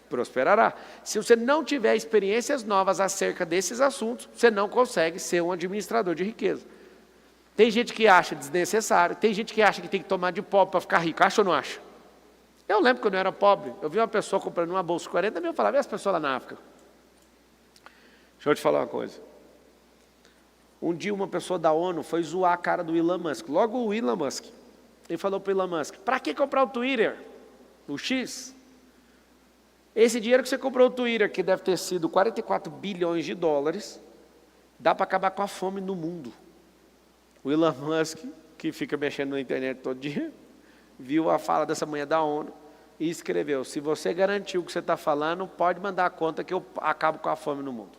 Prosperará. Se você não tiver experiências novas acerca desses assuntos, você não consegue ser um administrador de riqueza. Tem gente que acha desnecessário, tem gente que acha que tem que tomar de pobre para ficar rico. Acha ou não acha? Eu lembro quando eu era pobre, eu vi uma pessoa comprando uma bolsa de 40 mil, eu falava, e as pessoas lá na África? Deixa eu te falar uma coisa. Um dia uma pessoa da ONU foi zoar a cara do Elon Musk, logo o Elon Musk. Ele falou para o Elon Musk, para que comprar o Twitter? O X? Esse dinheiro que você comprou o Twitter, que deve ter sido 44 bilhões de dólares, dá para acabar com a fome no mundo. O Elon Musk, que fica mexendo na internet todo dia, viu a fala dessa manhã da ONU e escreveu, se você garantiu o que você está falando, pode mandar a conta que eu acabo com a fome no mundo.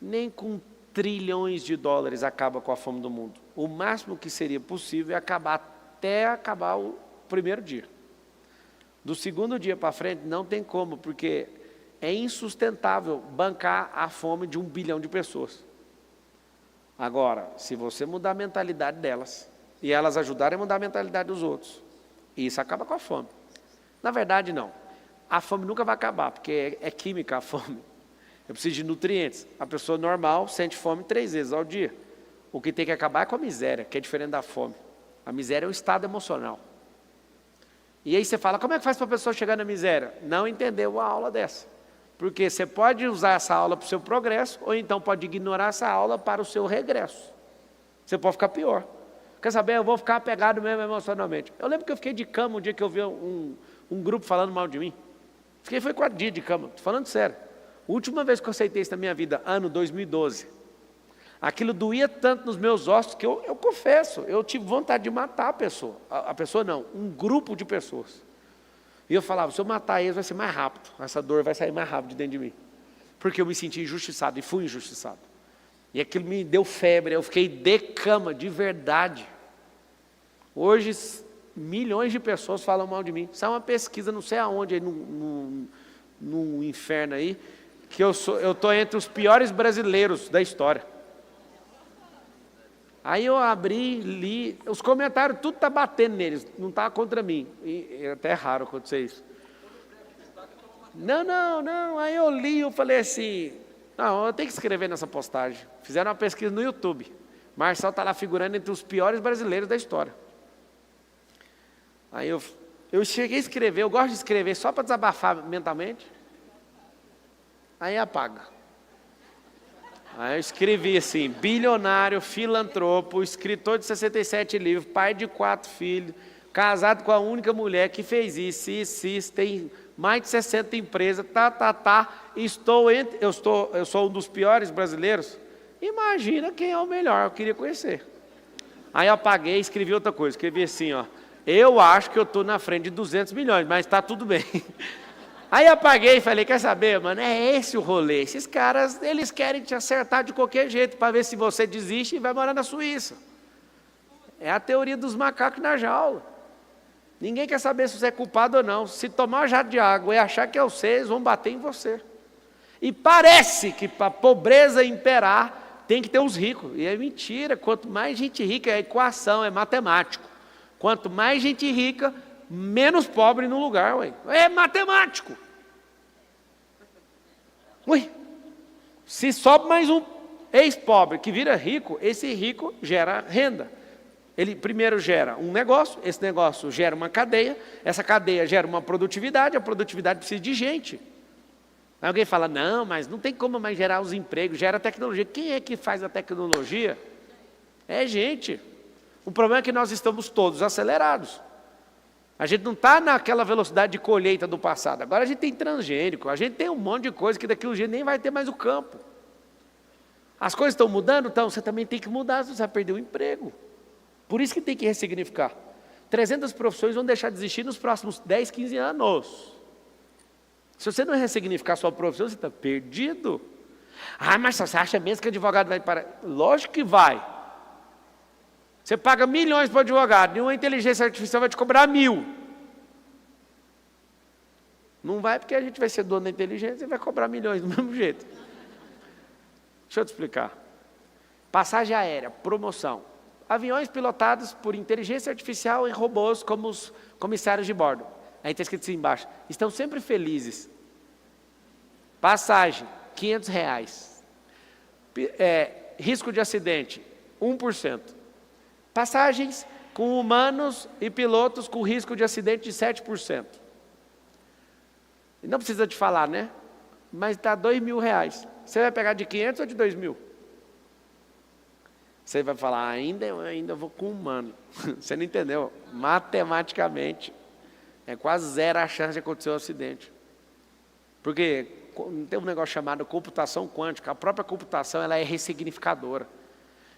Nem com trilhões de dólares acaba com a fome do mundo. O máximo que seria possível é acabar o primeiro dia. Do segundo dia para frente não tem como, porque é insustentável bancar a fome de 1 bilhão de pessoas. Agora, se você mudar a mentalidade delas, e elas ajudarem a mudar a mentalidade dos outros, isso acaba com a fome. Na verdade, não. A fome nunca vai acabar, porque é química a fome. Eu preciso de nutrientes. A pessoa normal sente fome 3 vezes ao dia. O que tem que acabar é com a miséria, que é diferente da fome. A miséria é um estado emocional. E aí você fala, como é que faz para a pessoa chegar na miséria? Não entendeu a aula dessa. Porque você pode usar essa aula para o seu progresso, ou então pode ignorar essa aula para o seu regresso. Você pode ficar pior. Quer saber? Eu vou ficar apegado mesmo emocionalmente. Eu lembro que eu fiquei de cama um dia que eu vi um grupo falando mal de mim. Foi 4 dias de cama, estou falando sério. A última vez que eu aceitei isso na minha vida, ano 2012, aquilo doía tanto nos meus ossos que eu confesso, eu tive vontade de matar a pessoa. A pessoa não, um grupo de pessoas. E eu falava, se eu matar eles vai ser mais rápido, essa dor vai sair mais rápido de dentro de mim. Porque eu me senti injustiçado e fui injustiçado. E aquilo me deu febre, eu fiquei de cama, de verdade. Hoje, milhões de pessoas falam mal de mim. Isso é uma pesquisa, não sei aonde, aí no inferno aí, que eu estou entre os piores brasileiros da história. Aí eu abri, li, os comentários, tudo está batendo neles, não está contra mim. E é até raro acontecer isso. Não, aí eu li, eu falei assim, não, eu tenho que escrever nessa postagem. Fizeram uma pesquisa no YouTube. Marcel está lá figurando entre os piores brasileiros da história. Aí eu cheguei a escrever, eu gosto de escrever só para desabafar mentalmente. Aí apaga. Aí eu escrevi assim, bilionário, filantropo, escritor de 67 livros, pai de 4 filhos, casado com a única mulher que fez isso, tem mais de 60 empresas, eu sou um dos piores brasileiros. Imagina quem é o melhor, eu queria conhecer. Aí eu apaguei e escrevi outra coisa, escrevi assim, ó, eu acho que eu estou na frente de 200 milhões, mas está tudo bem. Aí apaguei e falei, quer saber, mano, é esse o rolê. Esses caras, eles querem te acertar de qualquer jeito para ver se você desiste e vai morar na Suíça. É a teoria dos macacos na jaula. Ninguém quer saber se você é culpado ou não. Se tomar uma jato de água e achar que é você, eles vão bater em você. E parece que para a pobreza imperar, tem que ter uns ricos. E é mentira, quanto mais gente rica, é equação, é matemático. Quanto mais gente rica, menos pobre no lugar, ué. É matemático. Ui, se sobe mais um ex-pobre que vira rico, esse rico gera renda. Ele primeiro gera um negócio, esse negócio gera uma cadeia, essa cadeia gera uma produtividade, a produtividade precisa de gente. Aí alguém fala, não, mas não tem como mais gerar os empregos, gera tecnologia. Quem é que faz a tecnologia? É gente. O problema é que nós estamos todos acelerados. A gente não está naquela velocidade de colheita do passado. Agora a gente tem transgênico, a gente tem um monte de coisa que daqui a um dia nem vai ter mais o campo. As coisas estão mudando, então você também tem que mudar, você vai perder o emprego. Por isso que tem que ressignificar. 300 profissões vão deixar de existir nos próximos 10, 15 anos. Se você não ressignificar sua profissão, você está perdido. Ah, mas você acha mesmo que advogado vai parar? Lógico que vai. Você paga milhões para o advogado, e uma inteligência artificial vai te cobrar 1.000. Não vai porque a gente vai ser dono da inteligência e vai cobrar milhões do mesmo jeito. Deixa eu te explicar. Passagem aérea, promoção. Aviões pilotados por inteligência artificial e robôs como os comissários de bordo. Aí está escrito assim embaixo. Estão sempre felizes. Passagem, R$500. Risco de acidente, 1%. Passagens com humanos e pilotos com risco de acidente de 7%. E não precisa te falar, né? Mas está R$2.000. Você vai pegar de 500 ou de 2.000? Você vai falar, ainda vou com humano. Você não entendeu? Matematicamente, é quase zero a chance de acontecer um acidente. Porque tem um negócio chamado computação quântica. A própria computação ela é ressignificadora.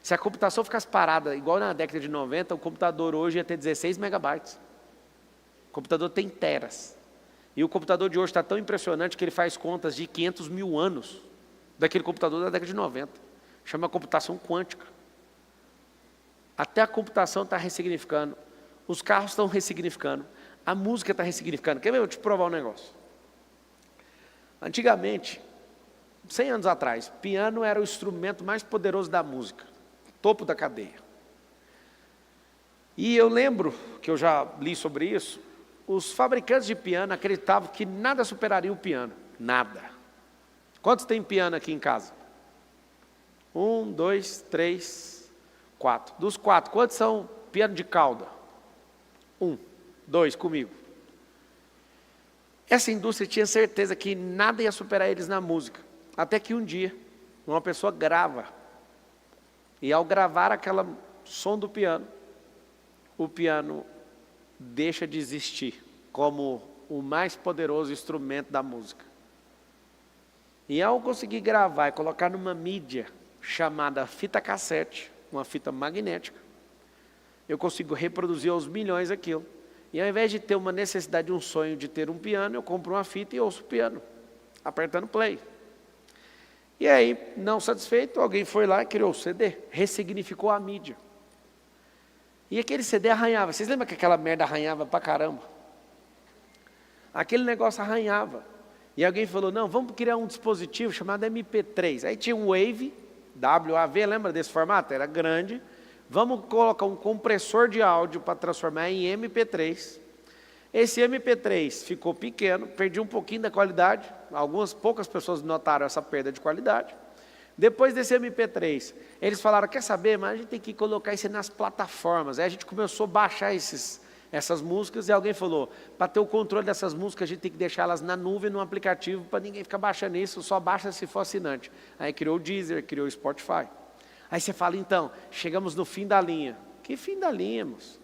Se a computação ficasse parada, igual na década de 90, o computador hoje ia ter 16 megabytes. O computador tem teras. E o computador de hoje está tão impressionante que ele faz contas de 500 mil anos daquele computador da década de 90. Chama computação quântica. Até a computação está ressignificando. Os carros estão ressignificando. A música está ressignificando. Quer ver? Eu vou te provar um negócio. Antigamente, 100 anos atrás, piano era o instrumento mais poderoso da música. Topo da cadeia. E eu lembro, que eu já li sobre isso, os fabricantes de piano acreditavam que nada superaria o piano. Nada. Quantos tem piano aqui em casa? 1, 2, 3, 4. Dos 4, quantos são piano de cauda? 1, 2 comigo. Essa indústria tinha certeza que nada ia superar eles na música. Até que um dia, uma pessoa grava. E ao gravar aquele som do piano, o piano deixa de existir como o mais poderoso instrumento da música. E ao conseguir gravar e colocar numa mídia chamada fita cassete, uma fita magnética, eu consigo reproduzir aos milhões aquilo. E ao invés de ter uma necessidade, um sonho de ter um piano, eu compro uma fita e ouço o piano, apertando play. E aí, não satisfeito, alguém foi lá e criou o CD, ressignificou a mídia. E aquele CD arranhava. Vocês lembram que aquela merda arranhava pra caramba? Aquele negócio arranhava. E alguém falou, não, vamos criar um dispositivo chamado MP3. Aí tinha um Wave, WAV, lembra desse formato? Era grande. Vamos colocar um compressor de áudio para transformar em MP3. Esse MP3 ficou pequeno, perdi um pouquinho da qualidade. Poucas pessoas notaram essa perda de qualidade. Depois desse MP3, eles falaram, quer saber, mas a gente tem que colocar isso nas plataformas. Aí a gente começou a baixar essas músicas e alguém falou, para ter o controle dessas músicas, a gente tem que deixá-las na nuvem, no aplicativo, para ninguém ficar baixando isso, só baixa se for assinante. Aí criou o Deezer, criou o Spotify. Aí você fala, então, chegamos no fim da linha. Que fim da linha, moço?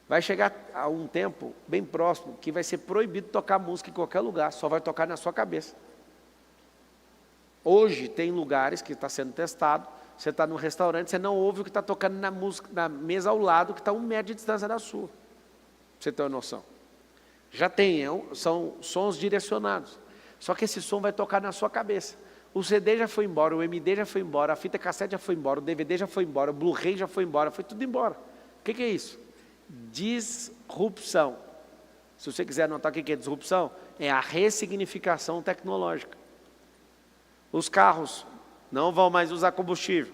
Vai chegar a um tempo bem próximo que vai ser proibido tocar música em qualquer lugar, só vai tocar na sua cabeça. Hoje tem lugares que está sendo testado, você está num restaurante, você não ouve o que está tocando na mesa ao lado, que está a 1 metro de distância da sua. Pra você ter uma noção. Já tem, são sons direcionados. Só que esse som vai tocar na sua cabeça. O CD já foi embora, o MD já foi embora, a fita cassete já foi embora, o DVD já foi embora, o Blu-ray já foi embora, foi tudo embora. O que é isso? Disrupção. Se você quiser anotar o que é disrupção, é a ressignificação tecnológica. Os carros não vão mais usar combustível.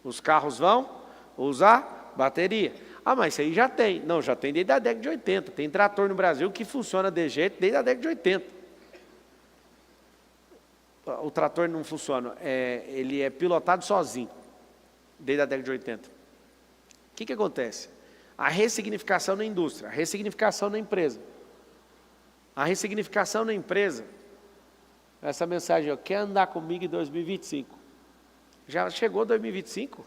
Os carros vão usar bateria. Ah, mas isso aí já tem. Não, já tem desde a década de 80. Tem trator no Brasil que funciona de jeito desde a década de 80. O trator não funciona, ele é pilotado sozinho, desde a década de 80. O que acontece? A ressignificação na indústria, a ressignificação na empresa. A ressignificação na empresa, essa mensagem, ó, quer andar comigo em 2025? Já chegou 2025?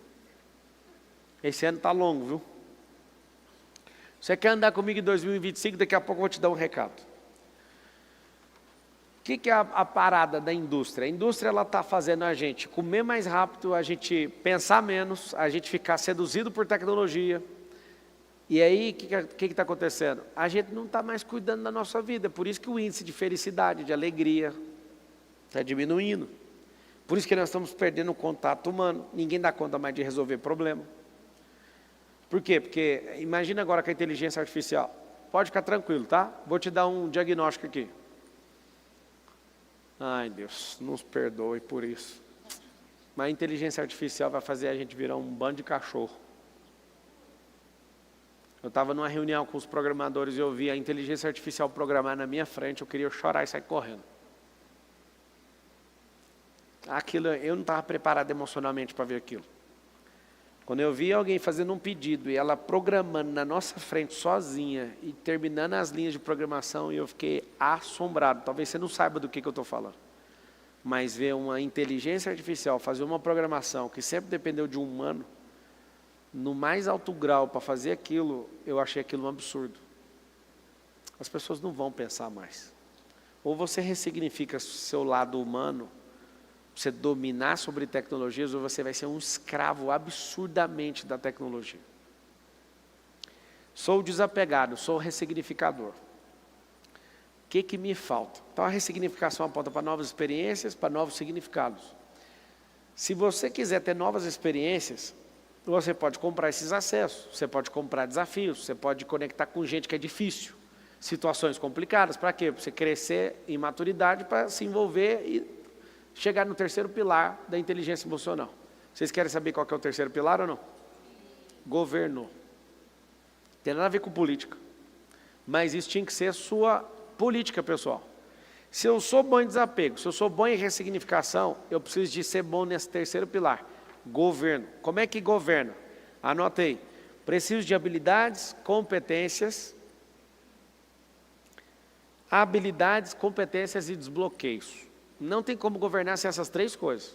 Esse ano está longo, viu? Você quer andar comigo em 2025? Daqui a pouco eu vou te dar um recado. O que é a parada da indústria? A indústria está fazendo a gente comer mais rápido, a gente pensar menos, a gente ficar seduzido por tecnologia. E aí, o que está acontecendo? A gente não está mais cuidando da nossa vida, por isso que o índice de felicidade, de alegria, está diminuindo. Por isso que nós estamos perdendo o contato humano, ninguém dá conta mais de resolver problema. Por quê? Porque imagina agora com a inteligência artificial. Pode ficar tranquilo, tá? Vou te dar um diagnóstico aqui. Ai, Deus, nos perdoe por isso. Mas a inteligência artificial vai fazer a gente virar um bando de cachorro. Eu estava numa reunião com os programadores e eu vi a inteligência artificial programar na minha frente, eu queria chorar e sair correndo. Aquilo, eu não estava preparado emocionalmente para ver aquilo. Quando eu vi alguém fazendo um pedido e ela programando na nossa frente sozinha e terminando as linhas de programação, eu fiquei assombrado. Talvez você não saiba do que eu estou falando. Mas ver uma inteligência artificial fazer uma programação que sempre dependeu de um humano, no mais alto grau para fazer aquilo, eu achei aquilo um absurdo. As pessoas não vão pensar mais. Ou você ressignifica seu lado humano, você dominar sobre tecnologias, ou você vai ser um escravo absurdamente da tecnologia. Sou desapegado, sou ressignificador. O que me falta? Então a ressignificação aponta para novas experiências, para novos significados. Se você quiser ter novas experiências, você pode comprar esses acessos, você pode comprar desafios, você pode conectar com gente que é difícil, situações complicadas. Para quê? Para você crescer em maturidade, para se envolver e chegar no terceiro pilar da inteligência emocional. Vocês querem saber qual que é o terceiro pilar ou não? Governo. Tem nada a ver com política. Mas isso tinha que ser a sua política pessoal. Se eu sou bom em desapego, se eu sou bom em ressignificação, eu preciso de ser bom nesse terceiro pilar. Governo. Como é que governa? Anota aí. Preciso de habilidades, competências, competências e desbloqueios. Não tem como governar sem essas três coisas.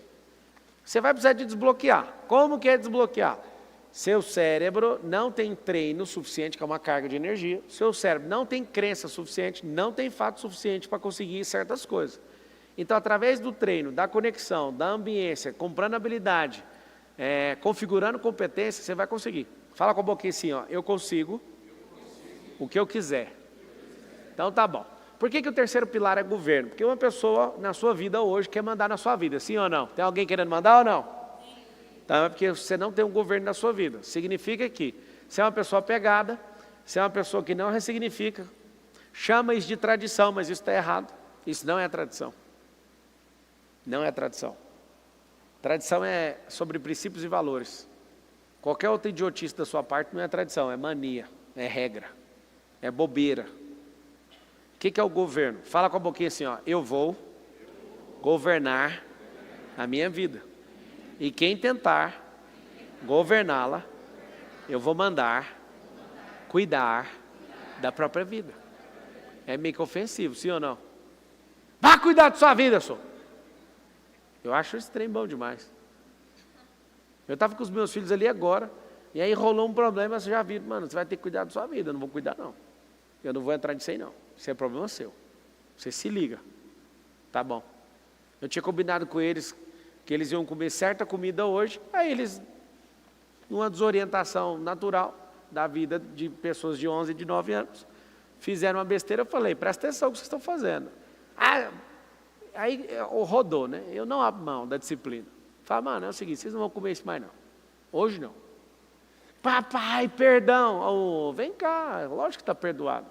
Você vai precisar de desbloquear. Como que é desbloquear? Seu cérebro não tem treino suficiente, que é uma carga de energia. Seu cérebro não tem crença suficiente, não tem fato suficiente para conseguir certas coisas. Então, através do treino, da conexão, da ambiência, comprando habilidade, configurando competência, você vai conseguir. Fala com a boquinha assim, ó, eu consigo o que eu quiser. Então, tá bom. Por que o terceiro pilar é governo? Porque uma pessoa na sua vida hoje quer mandar na sua vida, sim ou não? Tem alguém querendo mandar ou não? Então é porque você não tem um governo na sua vida. Significa que você é uma pessoa pegada, você é uma pessoa que não ressignifica, chama isso de tradição, mas isso está errado. Isso não é tradição. Não é tradição. Tradição é sobre princípios e valores. Qualquer outra idiotice da sua parte não é tradição, é mania, é regra, é bobeira. O que é o governo? Fala com a boquinha assim, ó, eu vou governar a minha vida. E quem tentar governá-la, eu vou mandar cuidar da própria vida. É meio que ofensivo, sim ou não? Vá cuidar da sua vida, senhor. Eu acho esse trem bom demais. Eu estava com os meus filhos ali agora, e aí rolou um problema, você já viu, mano, você vai ter que cuidar da sua vida, eu não vou cuidar não. Eu não vou entrar nisso aí não. Isso é problema seu. Você se liga. Tá bom. Eu tinha combinado com eles que eles iam comer certa comida hoje, aí eles, numa desorientação natural da vida de pessoas de 11 e de 9 anos, fizeram uma besteira, eu falei, presta atenção no que vocês estão fazendo. Aí rodou, né? Eu não abro mão da disciplina. Fala, mano, é o seguinte, vocês não vão comer isso mais não. Hoje não. Papai, perdão. Oh, vem cá, lógico que está perdoado.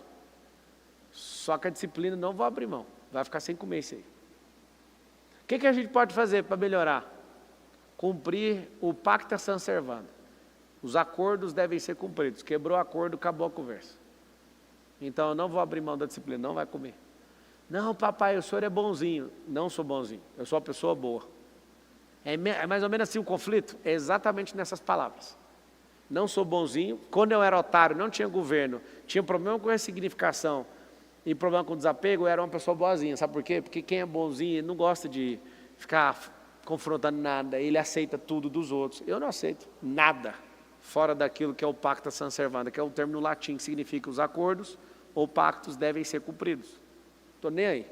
Só que a disciplina não vou abrir mão. Vai ficar sem comer isso aí. O que a gente pode fazer para melhorar? Cumprir o pacta sunt servanda. Os acordos devem ser cumpridos. Quebrou o acordo, acabou a conversa. Então eu não vou abrir mão da disciplina, não vai comer. Não, papai, o senhor é bonzinho. Não sou bonzinho, eu sou uma pessoa boa. É mais ou menos assim o conflito? É exatamente nessas palavras. Não sou bonzinho. Quando eu era otário, não tinha governo, tinha problema com ressignificação e problema com desapego, eu era uma pessoa boazinha. Sabe por quê? Porque quem é bonzinho, ele não gosta de ficar confrontando nada, ele aceita tudo dos outros. Eu não aceito nada fora daquilo que é o pacta sunt servanda, que é um termo no latim que significa os acordos ou pactos devem ser cumpridos. Estou nem aí.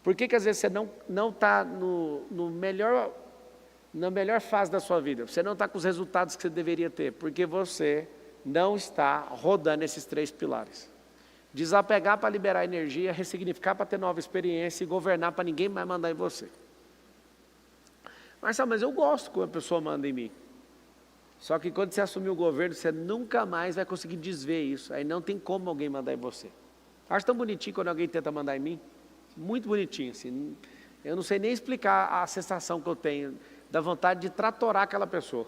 Por que às vezes você não está na melhor fase da sua vida? Você não está com os resultados que você deveria ter, porque você não está rodando esses 3 pilares. Desapegar para liberar energia, ressignificar para ter nova experiência e governar para ninguém mais mandar em você. Marcelo, mas eu gosto quando a pessoa manda em mim. Só que quando você assumir o governo, você nunca mais vai conseguir desver isso. Aí não tem como alguém mandar em você. Acho tão bonitinho quando alguém tenta mandar em mim. Muito bonitinho, assim. Eu não sei nem explicar a sensação que eu tenho, da vontade de tratorar aquela pessoa.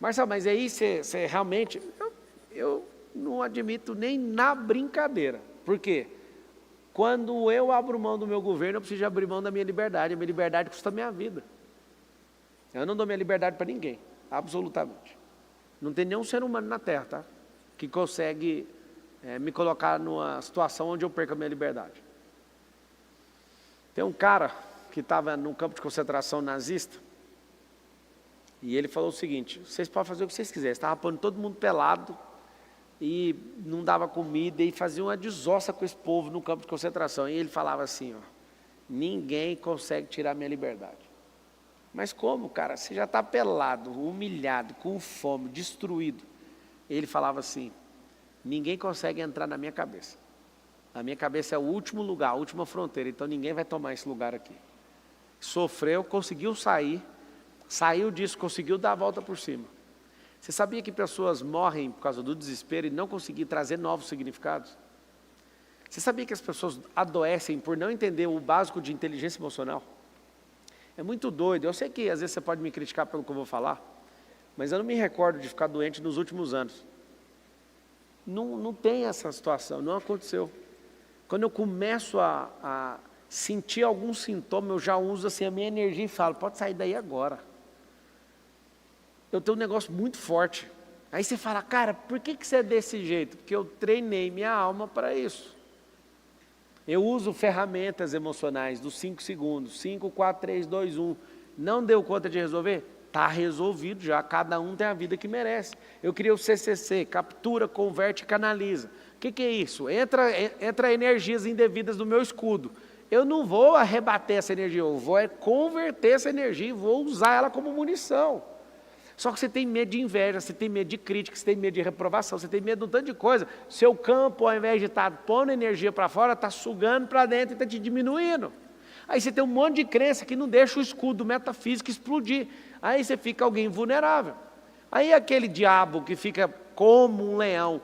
Marcelo, mas aí você realmente... Eu não admito nem na brincadeira. Por quê? Quando eu abro mão do meu governo, eu preciso abrir mão da minha liberdade. A minha liberdade custa a minha vida. Eu não dou minha liberdade para ninguém, absolutamente. Não tem nenhum ser humano na Terra, tá? Que consegue me colocar numa situação onde eu perco a minha liberdade. Tem um cara que estava num campo de concentração nazista, e ele falou o seguinte: vocês podem fazer o que vocês quiserem. Estava pondo todo mundo pelado, e não dava comida, e fazia uma desossa com esse povo no campo de concentração. E ele falava assim, ó, ninguém consegue tirar minha liberdade. Mas como, cara? Você já está pelado, humilhado, com fome, destruído. Ele falava assim, ninguém consegue entrar na minha cabeça. A minha cabeça é o último lugar, a última fronteira, então ninguém vai tomar esse lugar aqui. Sofreu, conseguiu sair, saiu disso, conseguiu dar a volta por cima. Você sabia que pessoas morrem por causa do desespero e não conseguir trazer novos significados? Você sabia que as pessoas adoecem por não entender o básico de inteligência emocional? É muito doido. Eu sei que às vezes você pode me criticar pelo que eu vou falar, mas eu não me recordo de ficar doente nos últimos anos. Não tem essa situação, não aconteceu. Quando eu começo a sentir algum sintoma, eu já uso assim a minha energia e falo, pode sair daí agora. Eu tenho um negócio muito forte. Aí você fala, cara, por que você é desse jeito? Porque eu treinei minha alma para isso. Eu uso ferramentas emocionais dos 5 segundos, 5, 4, 3, 2, 1. Não deu conta de resolver? Está resolvido já, cada um tem a vida que merece. Eu criei o CCC, captura, converte e canaliza. O que é isso? Entra energias indevidas no meu escudo. Eu não vou arrebater essa energia, eu vou converter essa energia e vou usar ela como munição. Só que você tem medo de inveja, você tem medo de crítica, você tem medo de reprovação, você tem medo de um tanto de coisa. Seu campo, ao invés de estar pondo energia para fora, está sugando para dentro e está te diminuindo. Aí você tem um monte de crença que não deixa o escudo metafísico explodir. Aí você fica alguém vulnerável. Aí aquele diabo que fica como um leão,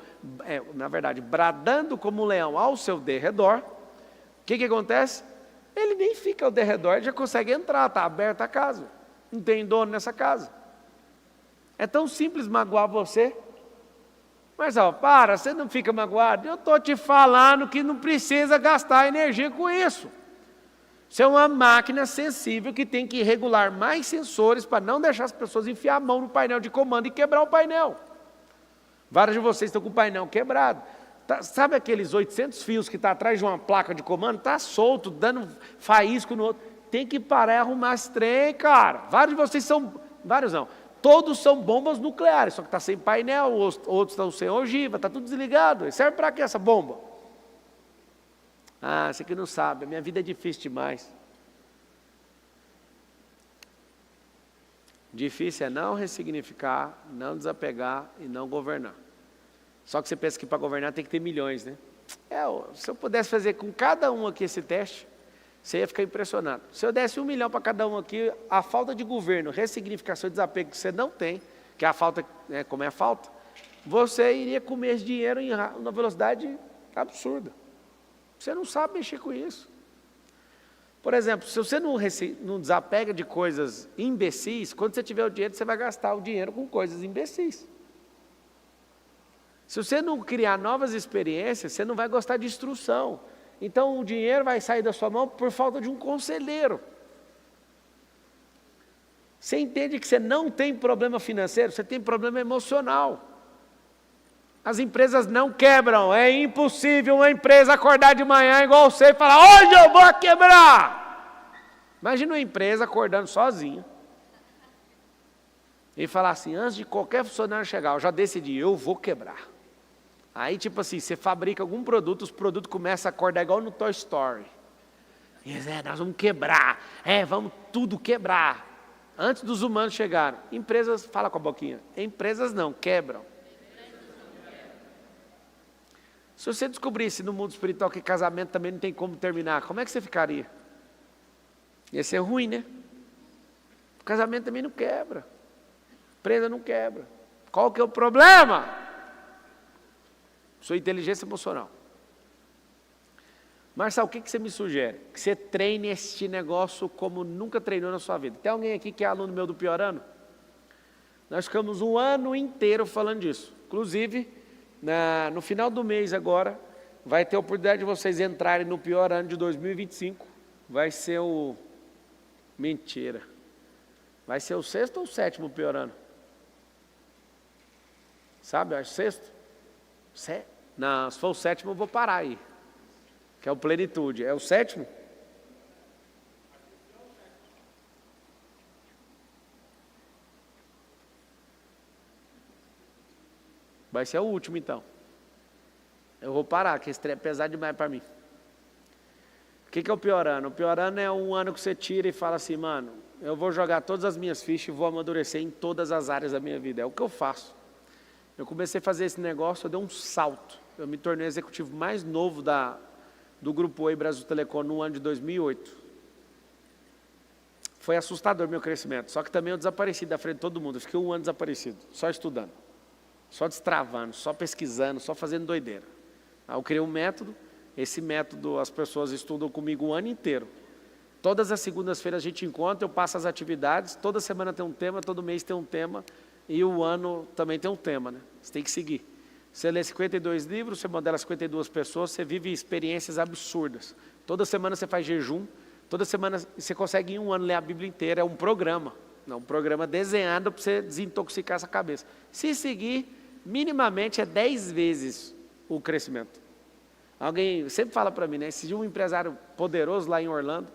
na verdade, bradando como um leão ao seu derredor, o que acontece? Ele nem fica ao derredor, ele já consegue entrar, está aberta a casa. Não tem dono nessa casa. É tão simples magoar você. Mas você não fica magoado? Eu estou te falando que não precisa gastar energia com isso. Você é uma máquina sensível que tem que regular mais sensores para não deixar as pessoas enfiar a mão no painel de comando e quebrar o painel. Vários de vocês estão com o painel quebrado. Sabe aqueles 800 fios que está atrás de uma placa de comando? Está solto, dando faísco no outro. Tem que parar e arrumar esse trem, cara. Vários de vocês são... Vários não. Todos são bombas nucleares, só que está sem painel, outros estão sem ogiva, está tudo desligado. Serve para quê essa bomba? Você que não sabe, a minha vida é difícil demais. Difícil é não ressignificar, não desapegar e não governar. Só que você pensa que para governar tem que ter milhões, né? Se eu pudesse fazer com cada um aqui esse teste, você ia ficar impressionado. Se eu desse 1 milhão para cada um aqui, a falta de governo, ressignificação e desapego que você não tem, que a falta, como é a falta, você iria comer esse dinheiro em uma velocidade absurda. Você não sabe mexer com isso. Por exemplo, se você não desapega de coisas imbecis, quando você tiver o dinheiro, você vai gastar o dinheiro com coisas imbecis. Se você não criar novas experiências, você não vai gostar de instrução. Então o dinheiro vai sair da sua mão por falta de um conselheiro. Você entende que você não tem problema financeiro, você tem problema emocional. As empresas não quebram, é impossível uma empresa acordar de manhã igual você e falar, hoje eu vou quebrar. Imagina uma empresa acordando sozinha e falar assim, antes de qualquer funcionário chegar, eu já decidi, eu vou quebrar. Aí tipo assim, você fabrica algum produto, os produtos começam a acordar igual no Toy Story. E nós vamos quebrar, vamos tudo quebrar. Antes dos humanos chegarem, empresas, fala com a boquinha, empresas não, quebram. Se você descobrisse no mundo espiritual que casamento também não tem como terminar, como é que você ficaria? Ia ser ruim, né? O casamento também não quebra. Empresa não quebra. Qual que é o problema? Sua inteligência emocional. Marcelo, o que você me sugere? Que você treine este negócio como nunca treinou na sua vida. Tem alguém aqui que é aluno meu do Piorano? Nós ficamos um ano inteiro falando disso. Inclusive, no final do mês agora, vai ter a oportunidade de vocês entrarem no Piorano de 2025. Vai ser Mentira. Vai ser o 6º ou o 7º Piorano? Sabe, acho 6º? Não, se for o 7º eu vou parar aí. Que é o Plenitude. É o 7º? Vai ser o último então. Eu vou parar, que esse trem é pesado demais para mim. O que é o Piorano? O Piorano é um ano que você tira e fala assim, mano, eu vou jogar todas as minhas fichas e vou amadurecer em todas as áreas da minha vida. É o que eu faço. Eu comecei a fazer esse negócio, eu dei um salto. Eu me tornei o executivo mais novo do Grupo Oi Brasil Telecom no ano de 2008. Foi assustador meu crescimento, só que também eu desapareci da frente de todo mundo. Eu fiquei um ano desaparecido, só estudando, só destravando, só pesquisando, só fazendo doideira. Aí eu criei um método, esse método as pessoas estudam comigo o ano inteiro. Todas as segundas-feiras a gente encontra, eu passo as atividades, toda semana tem um tema, todo mês tem um tema, e o ano também tem um tema, né? Você tem que seguir. Você lê 52 livros, você modela 52 pessoas, você vive experiências absurdas. Toda semana você faz jejum, toda semana você consegue em um ano ler a Bíblia inteira, é um programa. Não, um programa desenhado para você desintoxicar essa cabeça. Se seguir, minimamente é 10 vezes o crescimento. Alguém sempre fala para mim, né? Esse dia um empresário poderoso lá em Orlando,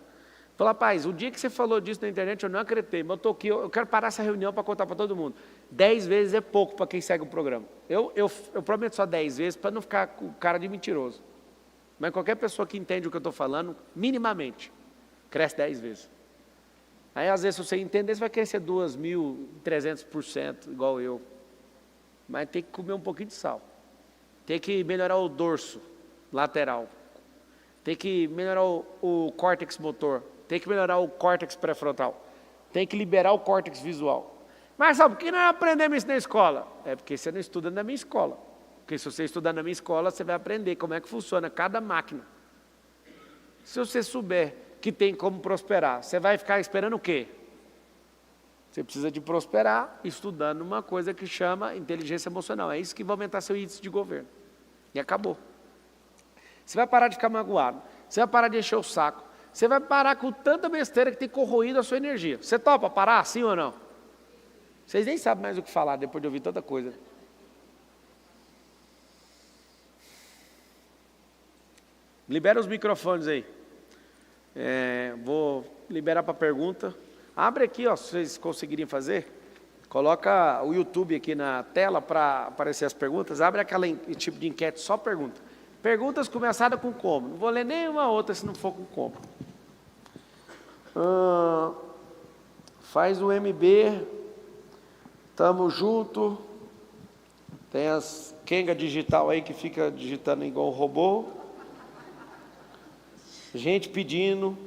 falou, rapaz, o dia que você falou disso na internet eu não acreditei, mas eu estou aqui, eu quero parar essa reunião para contar para todo mundo. 10 vezes é pouco para quem segue o programa. Eu prometo só 10 vezes para não ficar com cara de mentiroso. Mas qualquer pessoa que entende o que eu estou falando, minimamente, cresce 10 vezes. Aí às vezes se você entender, você vai crescer 2.300%, igual eu. Mas tem que comer um pouquinho de sal. Tem que melhorar o dorso lateral. Tem que melhorar o córtex motor. Tem que melhorar o córtex pré-frontal. Tem que liberar o córtex visual. Mas sabe, por que não aprendemos isso na escola? É porque você não estuda na minha escola. Porque se você estudar na minha escola, você vai aprender como é que funciona cada máquina. Se você souber que tem como prosperar, você vai ficar esperando o quê? Você precisa de prosperar estudando uma coisa que chama inteligência emocional. É isso que vai aumentar seu índice de governo. E acabou. Você vai parar de ficar magoado. Você vai parar de encher o saco. Você vai parar com tanta besteira que tem corroído a sua energia. Você topa parar, sim ou não? Vocês nem sabem mais o que falar depois de ouvir tanta coisa. Libera os microfones aí. Vou liberar para pergunta. Abre aqui, ó, se vocês conseguirem fazer. Coloca o YouTube aqui na tela para aparecer as perguntas. Abre aquele tipo de enquete, só pergunta. Perguntas começadas com como. Não vou ler nenhuma outra se não for com como. Faz o MB. Tamo junto. Tem as Kenga digital aí que fica digitando igual um robô. Gente pedindo.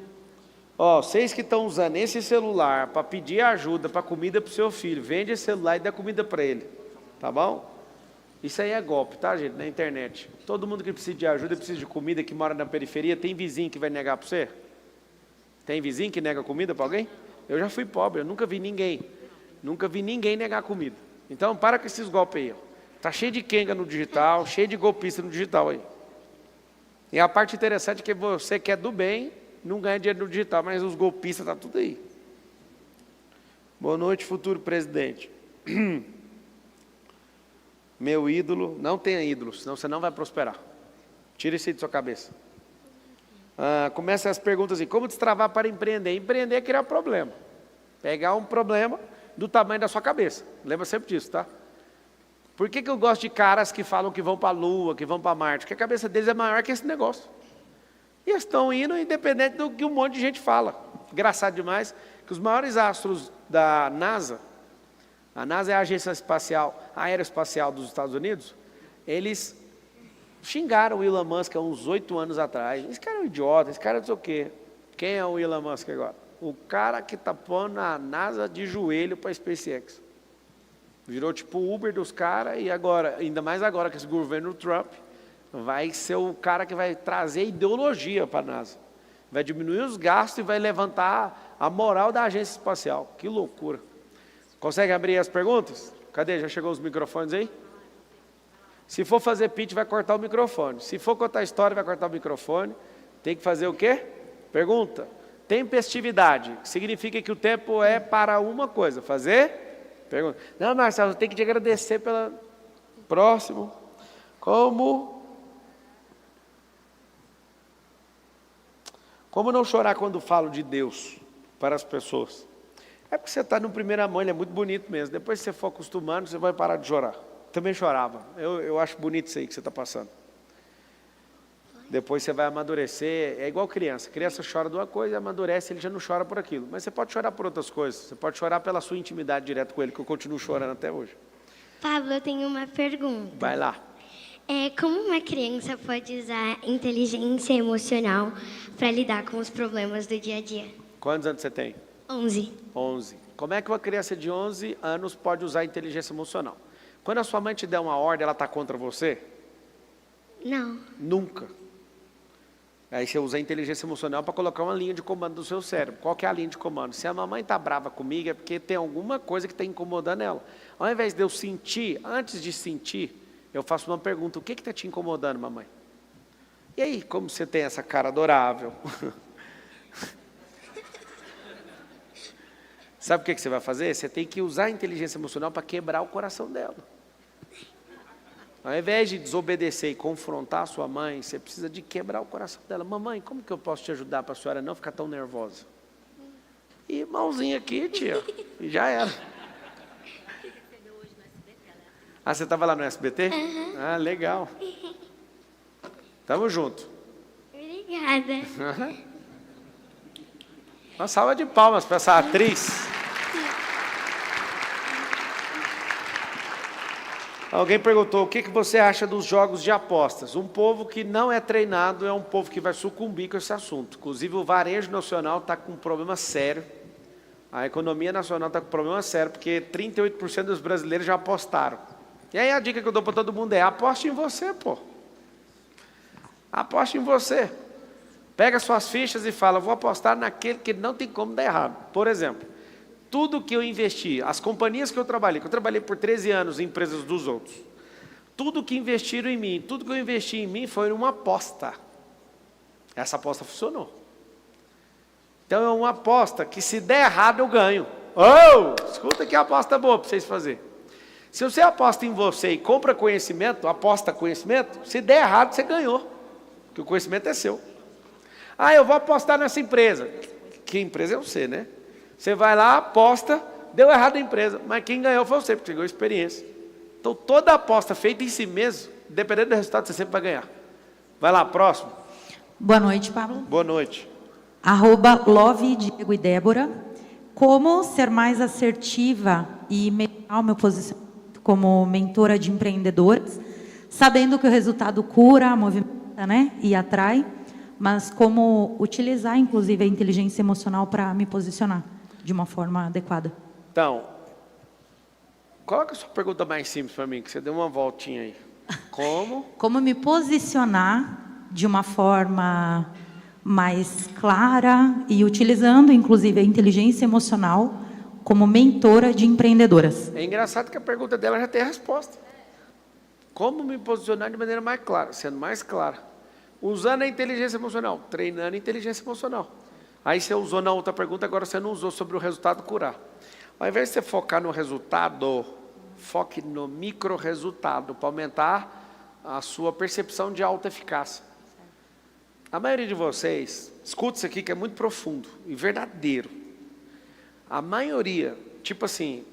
Ó, vocês que estão usando esse celular para pedir ajuda para comida para o seu filho, vende esse celular e dá comida para ele. Tá bom? Isso aí é golpe, tá, gente? Na internet. Todo mundo que precisa de ajuda, precisa de comida, que mora na periferia, tem vizinho que vai negar para você? Tem vizinho que nega comida para alguém? Eu já fui pobre, eu nunca vi ninguém. Nunca vi ninguém negar comida. Então, para com esses golpes aí. Ó. Tá cheio de Kenga no digital, cheio de golpista no digital aí. E a parte interessante é que você que é do bem, não ganha dinheiro no digital, mas os golpistas tá tudo aí. Boa noite, futuro presidente. Meu ídolo, não tenha ídolo, senão você não vai prosperar. Tira isso aí de sua cabeça. Começa as perguntas assim, como destravar para empreender? Empreender é criar problema. Pegar um problema do tamanho da sua cabeça. Lembra sempre disso, tá? Por que eu gosto de caras que falam que vão para a Lua, que vão para Marte? Porque a cabeça deles é maior que esse negócio. E eles estão indo independente do que um monte de gente fala. Engraçado demais que os maiores astros da NASA, a NASA é a agência aeroespacial dos Estados Unidos, eles xingaram o Elon Musk há uns 8 anos atrás. Esse cara é um idiota, esse cara não sei o quê. Quem é o Elon Musk agora? O cara que está pondo a NASA de joelho para a SpaceX. Virou tipo o Uber dos caras e agora, ainda mais agora que esse governo Trump, vai ser o cara que vai trazer ideologia para a NASA. Vai diminuir os gastos e vai levantar a moral da agência espacial. Que loucura. Consegue abrir as perguntas? Cadê? Já chegou os microfones aí? Se for fazer pitch, vai cortar o microfone. Se for contar história, vai cortar o microfone. Tem que fazer o quê? Pergunta. Tempestividade. Significa que o tempo é para uma coisa. Fazer? Pergunta. Não, Marcelo, eu tenho que te agradecer pela... Próximo. Como não chorar quando falo de Deus para as pessoas? É porque você está no primeira mão, ele é muito bonito mesmo. Depois que você for acostumando, você vai parar de chorar. Também chorava. Eu acho bonito isso aí que você está passando. Depois você vai amadurecer. É igual criança. Criança chora de uma coisa, amadurece, ele já não chora por aquilo. Mas você pode chorar por outras coisas. Você pode chorar pela sua intimidade direto com ele, que eu continuo chorando até hoje. Pablo, eu tenho uma pergunta. Vai lá. Como uma criança pode usar inteligência emocional para lidar com os problemas do dia a dia? Quantos anos você tem? 11. 11. Como é que uma criança de 11 anos pode usar inteligência emocional? Quando a sua mãe te der uma ordem, ela está contra você? Não. Nunca. Aí você usa a inteligência emocional para colocar uma linha de comando do seu cérebro. Qual que é a linha de comando? Se a mamãe está brava comigo, é porque tem alguma coisa que está incomodando ela. Ao invés de eu sentir, antes de sentir, eu faço uma pergunta, o que está te incomodando, mamãe? E aí, como você tem essa cara adorável? Sabe o que você vai fazer? Você tem que usar a inteligência emocional para quebrar o coração dela. Ao invés de desobedecer e confrontar a sua mãe, você precisa de quebrar o coração dela. Mamãe, como que eu posso te ajudar para a senhora não ficar tão nervosa? E mãozinha aqui, tia, e já era. Ah, você estava lá no SBT? Uhum. Ah, legal. Tamo junto. Obrigada. Uma salva de palmas para essa atriz. Alguém perguntou, o que você acha dos jogos de apostas? Um povo que não é treinado é um povo que vai sucumbir com esse assunto. Inclusive, o varejo nacional está com um problema sério. A economia nacional está com um problema sério, porque 38% dos brasileiros já apostaram. E aí a dica que eu dou para todo mundo é, aposte em você, pô. Aposte em você. Pega suas fichas e fala, vou apostar naquele que não tem como dar errado. Por exemplo, tudo que eu investi, as companhias que eu trabalhei por 13 anos em empresas dos outros, tudo que investiram em mim, tudo que eu investi em mim foi uma aposta. Essa aposta funcionou. Então é uma aposta que se der errado eu ganho. Escuta que aposta boa para vocês fazerem. Se você aposta em você e compra conhecimento, aposta conhecimento, se der errado você ganhou, porque o conhecimento é seu. Eu vou apostar nessa empresa. Que empresa é você, né? Você vai lá, aposta, deu errado a empresa, mas quem ganhou foi você, porque você ganhou experiência. Então toda aposta feita em si mesmo, dependendo do resultado, você sempre vai ganhar. Vai lá, próximo. Boa noite, Pablo. Boa noite. @Love Diego e Débora. Como ser mais assertiva e melhorar o meu posicionamento como mentora de empreendedoras, sabendo que o resultado cura, movimenta, né, e atrai, mas como utilizar, inclusive, a inteligência emocional para me posicionar de uma forma adequada. Então, coloca a sua pergunta mais simples para mim, que você deu uma voltinha aí. Como? Como me posicionar de uma forma mais clara e utilizando, inclusive, a inteligência emocional como mentora de empreendedoras. É engraçado que a pergunta dela já tem a resposta. Como me posicionar de maneira mais clara, sendo mais clara. Usando a inteligência emocional, treinando a inteligência emocional. Aí você usou na outra pergunta, agora você não usou sobre o resultado curar. Ao invés de você focar no resultado, foque no micro resultado, para aumentar a sua percepção de alta eficácia. A maioria de vocês, escuta isso aqui que é muito profundo e verdadeiro. A maioria, tipo assim,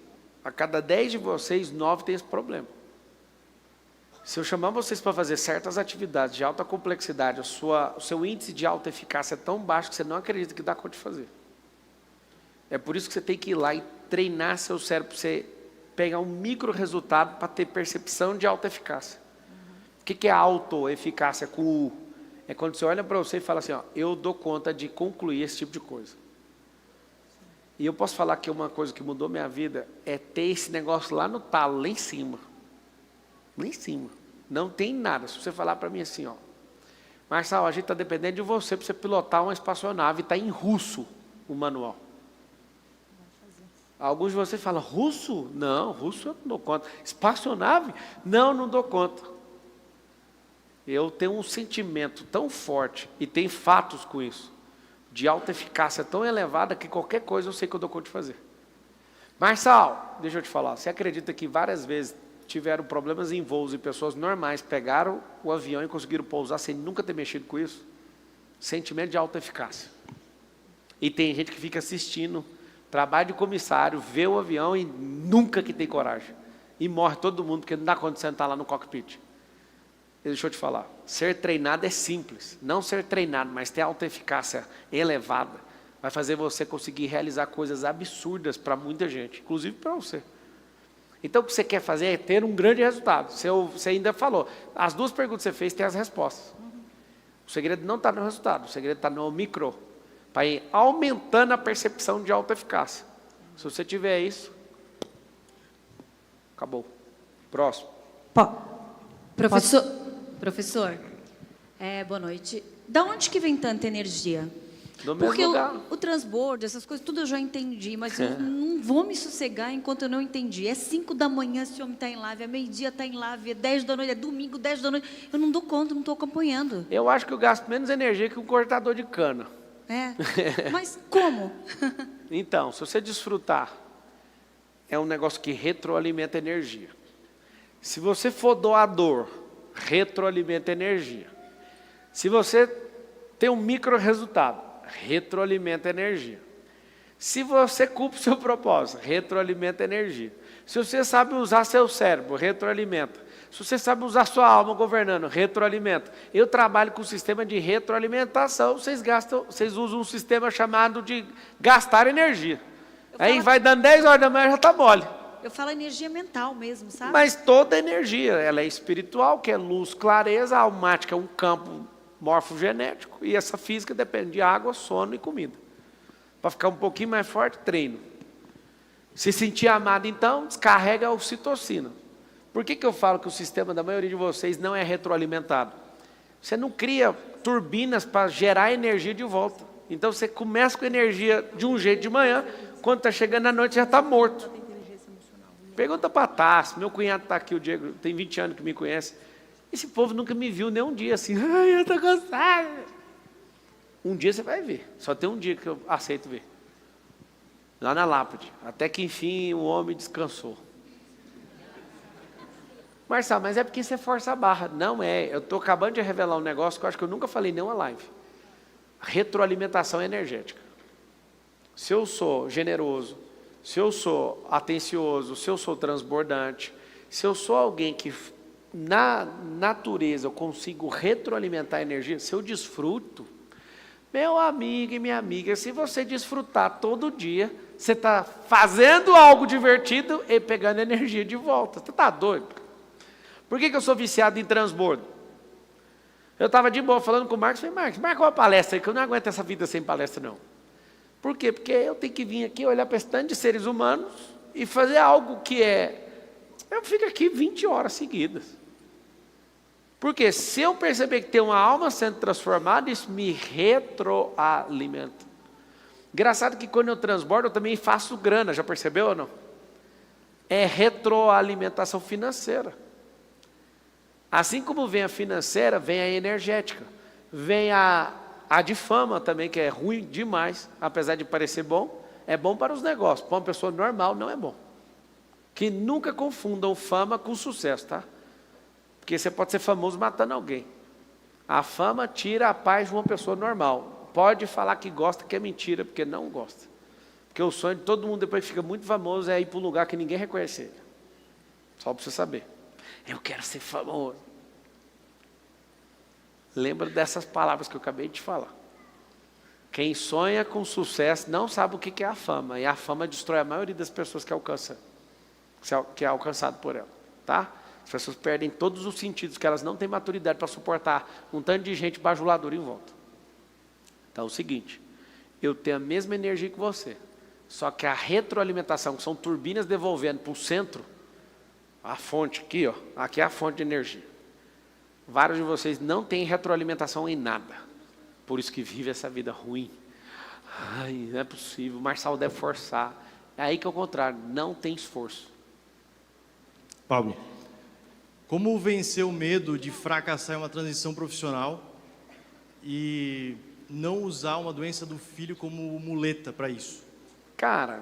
a cada 10 de vocês, 9 tem esse problema. Se eu chamar vocês para fazer certas atividades de alta complexidade, o seu índice de alta eficácia é tão baixo que você não acredita que dá conta de fazer. É por isso que você tem que ir lá e treinar seu cérebro para você pegar um micro resultado para ter percepção de alta eficácia. O que é auto-eficácia com U? É quando você olha para você e fala assim, ó, eu dou conta de concluir esse tipo de coisa. E eu posso falar que uma coisa que mudou minha vida é ter esse negócio lá no talo, lá em cima. Lá em cima. Não tem nada. Se você falar para mim assim, ó, Marçal, a gente está dependendo de você para você pilotar uma espaçonave, está em russo o manual. Alguns de vocês falam, russo? Não, russo eu não dou conta. Espaçonave? Não, não dou conta. Eu tenho um sentimento tão forte, e tem fatos com isso, de alta eficácia tão elevada, que qualquer coisa eu sei que eu dou conta de fazer. Marçal, deixa eu te falar, você acredita que várias vezes tiveram problemas em voos e pessoas normais pegaram o avião e conseguiram pousar sem nunca ter mexido com isso? Sentimento de alta eficácia. E tem gente que fica assistindo trabalho de comissário, vê o avião e nunca que tem coragem. E morre todo mundo porque não dá conta de sentar lá no cockpit. Deixa eu te falar, ser treinado é simples. Não ser treinado, mas ter alta eficácia elevada, vai fazer você conseguir realizar coisas absurdas para muita gente, inclusive para você. Então o que você quer fazer é ter um grande resultado. Você ainda falou, as duas perguntas que você fez têm as respostas. O segredo não está no resultado, o segredo está no micro, para ir aumentando a percepção de alta eficácia. Se você tiver isso, acabou. Próximo. Professor, boa noite. Da onde que vem tanta energia? Do mesmo Porque lugar. o transbordo, essas coisas, tudo eu já entendi, mas eu não vou me sossegar enquanto eu não entendi. É 5 da manhã, esse homem está em live, é meio-dia está em live, é 10 da noite, é domingo, 10 da noite. Eu não dou conta, não estou acompanhando. Eu acho que eu gasto menos energia que um cortador de cana. Mas como? Então, se você desfrutar, é um negócio que retroalimenta energia. Se você for doador, retroalimenta energia. Se você tem um micro resultado, retroalimenta energia. Se você cumpre o seu propósito, retroalimenta energia. Se você sabe usar seu cérebro, retroalimenta. Se você sabe usar sua alma governando, retroalimenta. Eu trabalho com um sistema de retroalimentação, vocês usam um sistema chamado de gastar energia. Aí vai dando 10 horas da manhã, já está mole. Eu falo energia mental mesmo, sabe? Mas toda energia, ela é espiritual, que é luz, clareza, a almática é um campo morfogenético, e essa física depende de água, sono e comida. Para ficar um pouquinho mais forte, treino. Se sentir amado, então, descarrega a ocitocina. Por que eu falo que o sistema da maioria de vocês não é retroalimentado? Você não cria turbinas para gerar energia de volta. Então você começa com energia de um jeito de manhã, quando está chegando à noite já está morto. Pergunta para Tassi, meu cunhado está aqui, o Diego, tem 20 anos que me conhece. Esse povo nunca me viu nem um dia assim, ai, eu estou cansado. Um dia você vai ver, só tem um dia que eu aceito ver. Lá na lápide, até que enfim o homem descansou. Marçal, mas é porque você força a barra. Não é, eu estou acabando de revelar um negócio que eu acho que eu nunca falei em nenhuma live. Retroalimentação energética. Se eu sou generoso, se eu sou atencioso, se eu sou transbordante, se eu sou alguém que na natureza eu consigo retroalimentar a energia, se eu desfruto, meu amigo e minha amiga, se você desfrutar todo dia, Você está fazendo algo divertido e pegando energia de volta. Você está doido? Por que eu sou viciado em transbordo? Eu estava de boa falando com o Marcos, falei, Marcos, marca uma palestra aí, que eu não aguento essa vida sem palestra, não. Por quê? Porque eu tenho que vir aqui, olhar para esse tanto de seres humanos e fazer algo que é... Eu fico aqui 20 horas seguidas. Porque se eu perceber que tem uma alma sendo transformada, isso me retroalimenta. Engraçado que quando eu transbordo, eu também faço grana, já percebeu ou não? É retroalimentação financeira. Assim como vem a financeira, vem a energética. Vem a de fama também, que é ruim demais, apesar de parecer bom. É bom para os negócios, para uma pessoa normal não é bom. Que nunca confundam fama com sucesso, tá? Porque você pode ser famoso matando alguém. A fama tira a paz de uma pessoa normal. Pode falar que gosta, que é mentira, porque não gosta. Porque o sonho de todo mundo, depois que fica muito famoso, é ir para um lugar que ninguém reconhece ele. Só para você saber. Eu quero ser famoso. Lembra dessas palavras que eu acabei de falar. Quem sonha com sucesso não sabe o que é a fama. E a fama destrói a maioria das pessoas que alcança, que é alcançado por ela. Tá? As pessoas perdem todos os sentidos, que elas não têm maturidade para suportar um tanto de gente bajuladora em volta. Então é o seguinte, eu tenho a mesma energia que você, só que a retroalimentação, que são turbinas devolvendo para o centro, a fonte aqui, ó, aqui é a fonte de energia. Vários de vocês não têm retroalimentação em nada, por isso que vive essa vida ruim. Ai, não é possível, o Marçal deve forçar. É aí que é o contrário, não tem esforço. Pablo, como vencer o medo de fracassar em uma transição profissional e não usar uma doença do filho como muleta para isso? Cara,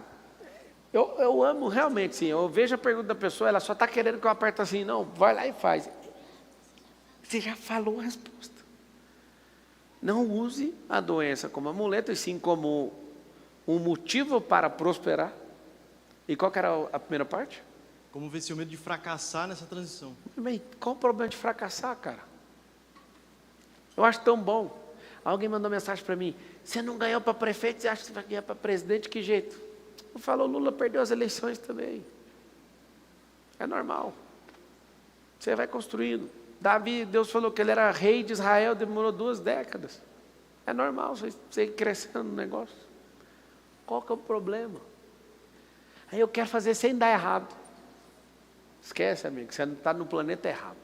eu amo realmente, sim. Eu vejo a pergunta da pessoa, ela só está querendo que eu aperte assim, não, vai lá e faz. Você já falou a resposta. Não use a doença como muleta, e sim como um motivo para prosperar. E qual que era a primeira parte? Como vencer o medo de fracassar nessa transição? Bem, qual o problema de fracassar, cara? Eu acho tão bom. Alguém mandou mensagem para mim, você não ganhou para prefeito, você acha que você vai ganhar para presidente? Que jeito? Eu falo, o Lula perdeu as eleições também. É normal. Você vai construindo. Davi, Deus falou que ele era rei de Israel, demorou 2 décadas. É normal você ir crescendo no negócio. Qual que é o problema? Aí eu quero fazer sem dar errado. Esquece, amigo, você não está no planeta errado.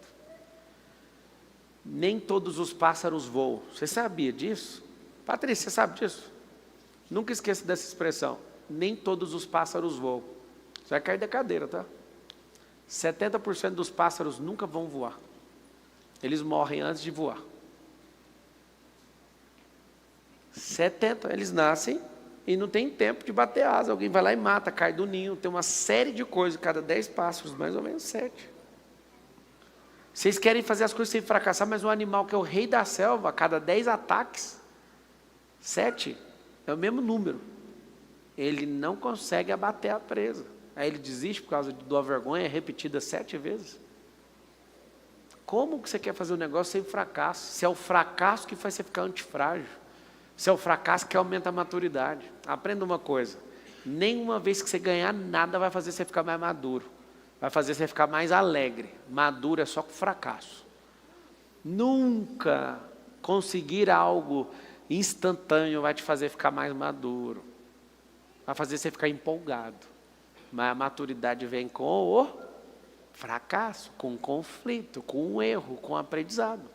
Nem todos os pássaros voam. Você sabia disso? Patrícia, você sabe disso? Nunca esqueça dessa expressão. Nem todos os pássaros voam. Você vai cair da cadeira, tá? 70% dos pássaros nunca vão voar. Eles morrem antes de voar. 70%, eles nascem e não tem tempo de bater asa. Alguém vai lá e mata, cai do ninho. Tem uma série de coisas, cada 10 pássaros, mais ou menos 7. Vocês querem fazer as coisas sem fracassar, mas um animal que é o rei da selva, a cada 10 ataques, 7 é o mesmo número. Ele não consegue abater a presa. Aí ele desiste por causa de uma vergonha repetida 7 vezes. Como que você quer fazer um negócio sem fracasso? Se é o fracasso que faz você ficar antifrágil. Se é o fracasso que aumenta a maturidade. Aprenda uma coisa. Nenhuma vez que você ganhar nada vai fazer você ficar mais maduro. Vai fazer você ficar mais alegre. Maduro é só com fracasso. Nunca conseguir algo instantâneo vai te fazer ficar mais maduro. Vai fazer você ficar empolgado. Mas a maturidade vem com o fracasso, com o conflito, com o erro, com o aprendizado.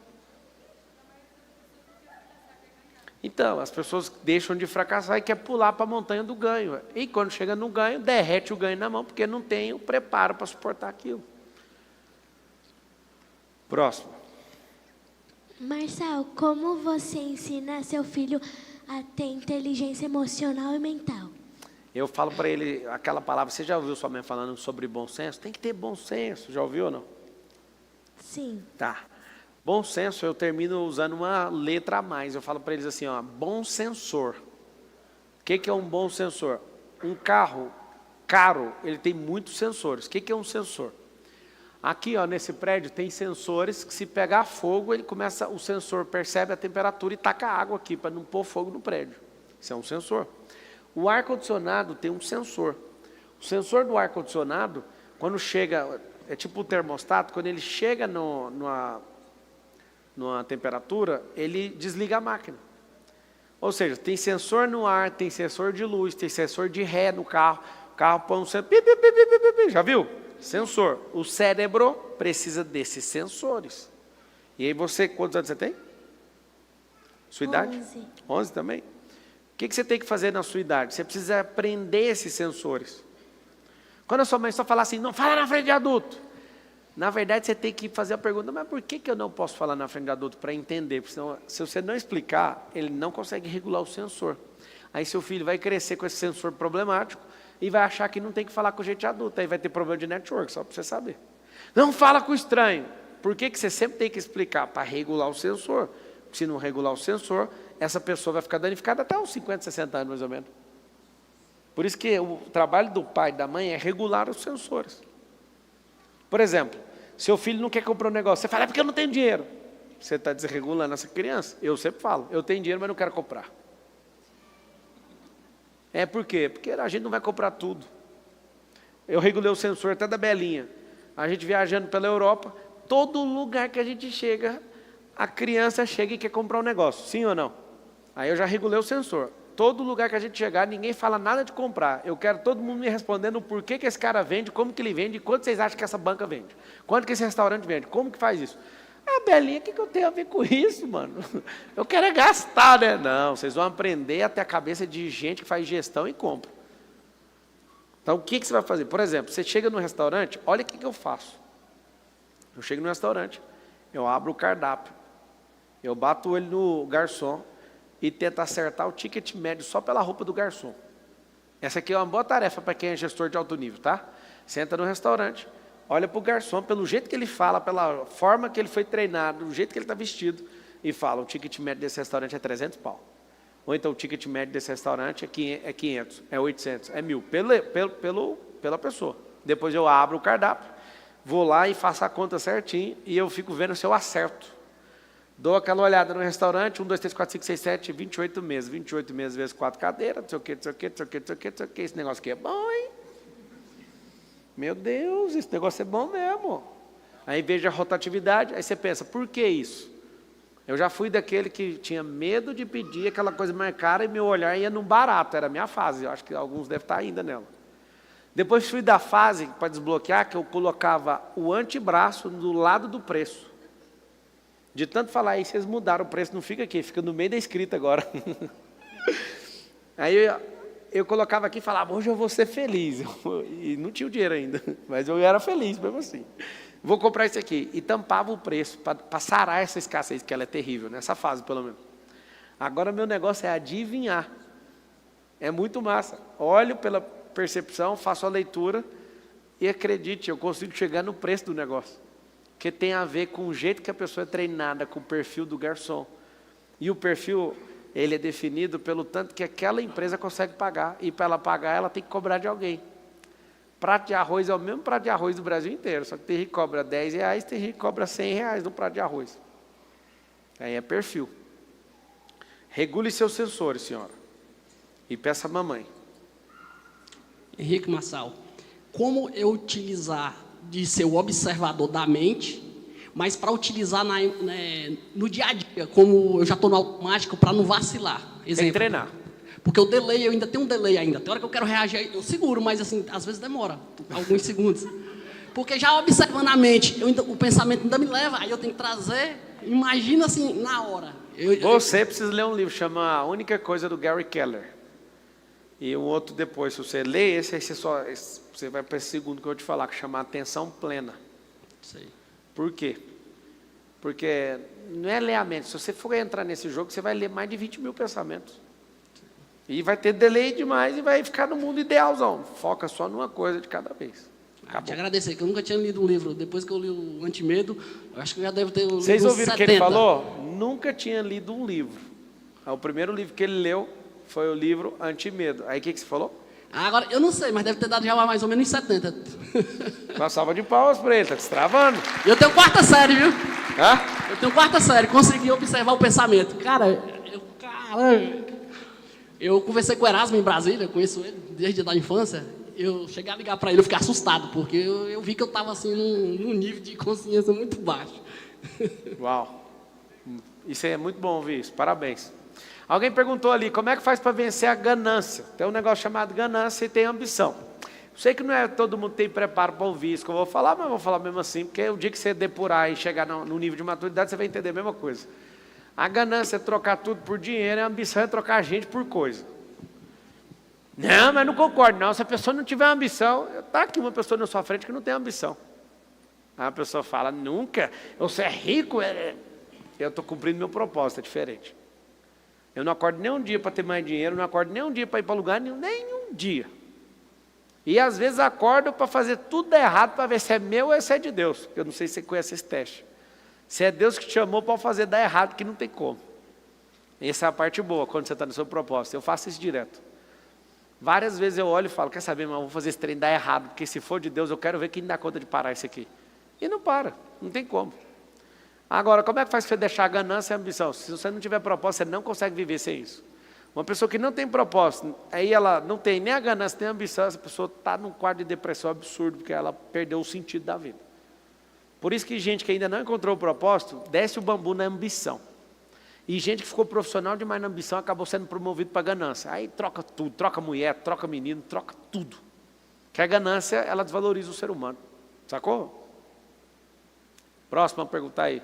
Então, as pessoas deixam de fracassar e querem pular para a montanha do ganho. E quando chega no ganho, derrete o ganho na mão, porque não tem o preparo para suportar aquilo. Próximo. Marçal, como você ensina seu filho a ter inteligência emocional e mental? Eu falo para ele aquela palavra, você já ouviu sua mãe falando sobre bom senso? Tem que ter bom senso, já ouviu ou não? Sim. Tá. Bom senso, eu termino usando uma letra a mais. Eu falo para eles assim, ó, bom sensor. O que é um bom sensor? Um carro caro, ele tem muitos sensores. O que é um sensor? Aqui, ó, nesse prédio, tem sensores que se pegar fogo, o sensor percebe a temperatura e taca água aqui, para não pôr fogo no prédio. Isso é um sensor. O ar-condicionado tem um sensor. O sensor do ar-condicionado, quando chega, é tipo o termostato, quando ele chega numa temperatura, ele desliga a máquina. Ou seja, tem sensor no ar, tem sensor de luz, tem sensor de ré no carro. O carro põe um sensor, já viu? Sensor. O cérebro precisa desses sensores. E aí você, quantos anos você tem? Sua idade? 11. 11 também? O que você tem que fazer na sua idade? Você precisa aprender esses sensores. Quando a sua mãe só falar assim, não fala na frente de adulto. Na verdade, você tem que fazer a pergunta, mas por que eu não posso falar na frente de adulto para entender? Porque senão, se você não explicar, ele não consegue regular o sensor. Aí seu filho vai crescer com esse sensor problemático e vai achar que não tem que falar com gente de adulto. Aí vai ter problema de network, só para você saber. Não fala com o estranho. Por que você sempre tem que explicar? Para regular o sensor. Se não regular o sensor, essa pessoa vai ficar danificada até uns 50, 60 anos mais ou menos. Por isso que o trabalho do pai e da mãe é regular os sensores. Por exemplo, seu filho não quer comprar um negócio, você fala, é porque eu não tenho dinheiro. Você está desregulando essa criança. Eu sempre falo, eu tenho dinheiro, mas não quero comprar. É por quê? Porque a gente não vai comprar tudo. Eu regulei o sensor até da Belinha. A gente viajando pela Europa, todo lugar que a gente chega, a criança chega e quer comprar um negócio, sim ou não? Aí eu já regulei o sensor. Todo lugar que a gente chegar, ninguém fala nada de comprar. Eu quero todo mundo me respondendo o porquê que esse cara vende, como que ele vende, e quanto vocês acham que essa banca vende. Quanto que esse restaurante vende, como que faz isso? Ah, Belinha, o que eu tenho a ver com isso, mano? Eu quero é gastar, né? Não, vocês vão aprender até a cabeça de gente que faz gestão e compra. Então, o que você vai fazer? Por exemplo, você chega no restaurante, olha o que eu faço. Eu chego no restaurante, eu abro o cardápio, eu bato ele no garçom e tento acertar o ticket médio só pela roupa do garçom. Essa aqui é uma boa tarefa para quem é gestor de alto nível, tá? Senta no restaurante, olha para o garçom, pelo jeito que ele fala, pela forma que ele foi treinado, do jeito que ele está vestido, e fala, o ticket médio desse restaurante é 300 pau. Ou então o ticket médio desse restaurante é 500, é 800, é 1.000, pela pessoa. Depois eu abro o cardápio, vou lá e faço a conta certinho, e eu fico vendo se eu acerto. Dou aquela olhada no restaurante, 1, 2, 3, 4, 5, 6, 7, 28 meses. 28 meses vezes 4 cadeiras, não sei o que, não sei o que, não sei o que, não sei o que, não sei o que. Esse negócio aqui é bom, hein? Meu Deus, esse negócio é bom mesmo. Aí veja a rotatividade, aí você pensa, por que isso? Eu já fui daquele que tinha medo de pedir aquela coisa mais cara e meu olhar ia no barato, era a minha fase, eu acho que alguns devem estar ainda nela. Depois fui da fase, para desbloquear, que eu colocava o antebraço do lado do preço. De tanto falar aí, vocês mudaram o preço, não fica aqui, fica no meio da escrita agora. Aí eu colocava aqui e falava, hoje eu vou ser feliz. E não tinha o dinheiro ainda, mas eu era feliz mesmo assim. Vou comprar isso aqui. E tampava o preço para sarar essa escassez, que ela é terrível, nessa fase pelo menos. Agora meu negócio é adivinhar. É muito massa. Olho pela percepção, faço a leitura e acredite, eu consigo chegar no preço do negócio. Que tem a ver com o jeito que a pessoa é treinada, com o perfil do garçom. E o perfil, ele é definido pelo tanto que aquela empresa consegue pagar. E para ela pagar, ela tem que cobrar de alguém. Prato de arroz é o mesmo prato de arroz do Brasil inteiro. Só que tem gente que cobra R$10, tem gente que cobra R$100 no prato de arroz. Aí é perfil. Regule seus sensores, senhora. E peça a mamãe. Henrique Massal, como eu utilizar de ser o observador da mente, mas para utilizar no dia a dia, como eu já estou no automático, para não vacilar. Exemplo, tem que treinar. Porque o delay, eu ainda tenho um delay ainda. Tem hora que eu quero reagir, eu seguro, mas assim, às vezes demora, alguns segundos. Porque já observando a mente, o pensamento ainda me leva, aí eu tenho que trazer, imagina assim, na hora. Você precisa ler um livro, chama A Única Coisa, do Gary Keller. E um outro depois, se você ler esse, aí você vai para esse segundo que eu vou te falar, que chama Atenção Plena. Sei. Por quê? Porque não é ler a mente. Se você for entrar nesse jogo, você vai ler mais de 20 mil pensamentos. E vai ter delay demais e vai ficar no mundo idealzão. Foca só numa coisa de cada vez. Te agradecer, que eu nunca tinha lido um livro. Depois que eu li o Antimedo, eu acho que eu já devo ter lido. Vocês ouviram o que ele falou? Nunca tinha lido um livro. O primeiro livro que ele leu foi o livro Antimedo. Aí o que você falou? Agora, eu não sei, mas deve ter dado já mais ou menos uns 70. Uma salva de palmas para ele, tá destravando. Eu tenho 4ª série, viu? Hã? Eu tenho 4ª série, consegui observar o pensamento. Cara, Eu conversei com o Erasmo em Brasília, conheço ele desde a infância. Eu cheguei a ligar para ele, eu fiquei assustado, porque eu vi que eu estava assim, num nível de consciência muito baixo. Uau. Isso é muito bom ouvir isso. Parabéns. Alguém perguntou ali, como é que faz para vencer a ganância? Tem um negócio chamado ganância e tem ambição. Sei que não é todo mundo tem preparo para ouvir isso que eu vou falar, mas eu vou falar mesmo assim, porque o dia que você depurar e chegar no nível de maturidade, você vai entender a mesma coisa. A ganância é trocar tudo por dinheiro, a ambição é trocar a gente por coisa. Não, mas não concordo não, se a pessoa não tiver ambição, está aqui uma pessoa na sua frente que não tem ambição. Aí a pessoa fala, nunca, você é rico, eu estou cumprindo meu propósito, é diferente. Eu não acordo nem um dia para ter mais dinheiro, não acordo nem um dia para ir para lugar nenhum, nenhum dia. E às vezes acordo para fazer tudo errado, para ver se é meu ou se é de Deus. Eu não sei se você conhece esse teste. Se é Deus que te chamou para fazer dar errado, que não tem como. Essa é a parte boa, quando você está no seu propósito. Eu faço isso direto. Várias vezes eu olho e falo, quer saber, mas eu vou fazer esse trem dar errado, porque se for de Deus, eu quero ver quem dá conta de parar isso aqui. E não para, não tem como. Agora, como é que faz para você deixar a ganância e a ambição? Se você não tiver propósito, você não consegue viver sem isso. Uma pessoa que não tem propósito, aí ela não tem nem a ganância, nem a ambição, essa pessoa está num quadro de depressão absurdo, porque ela perdeu o sentido da vida. Por isso que gente que ainda não encontrou o propósito, desce o bambu na ambição. E gente que ficou profissional demais na ambição, acabou sendo promovido para a ganância. Aí troca tudo, troca mulher, troca menino, troca tudo. Que a ganância, ela desvaloriza o ser humano. Sacou? Próxima pergunta aí.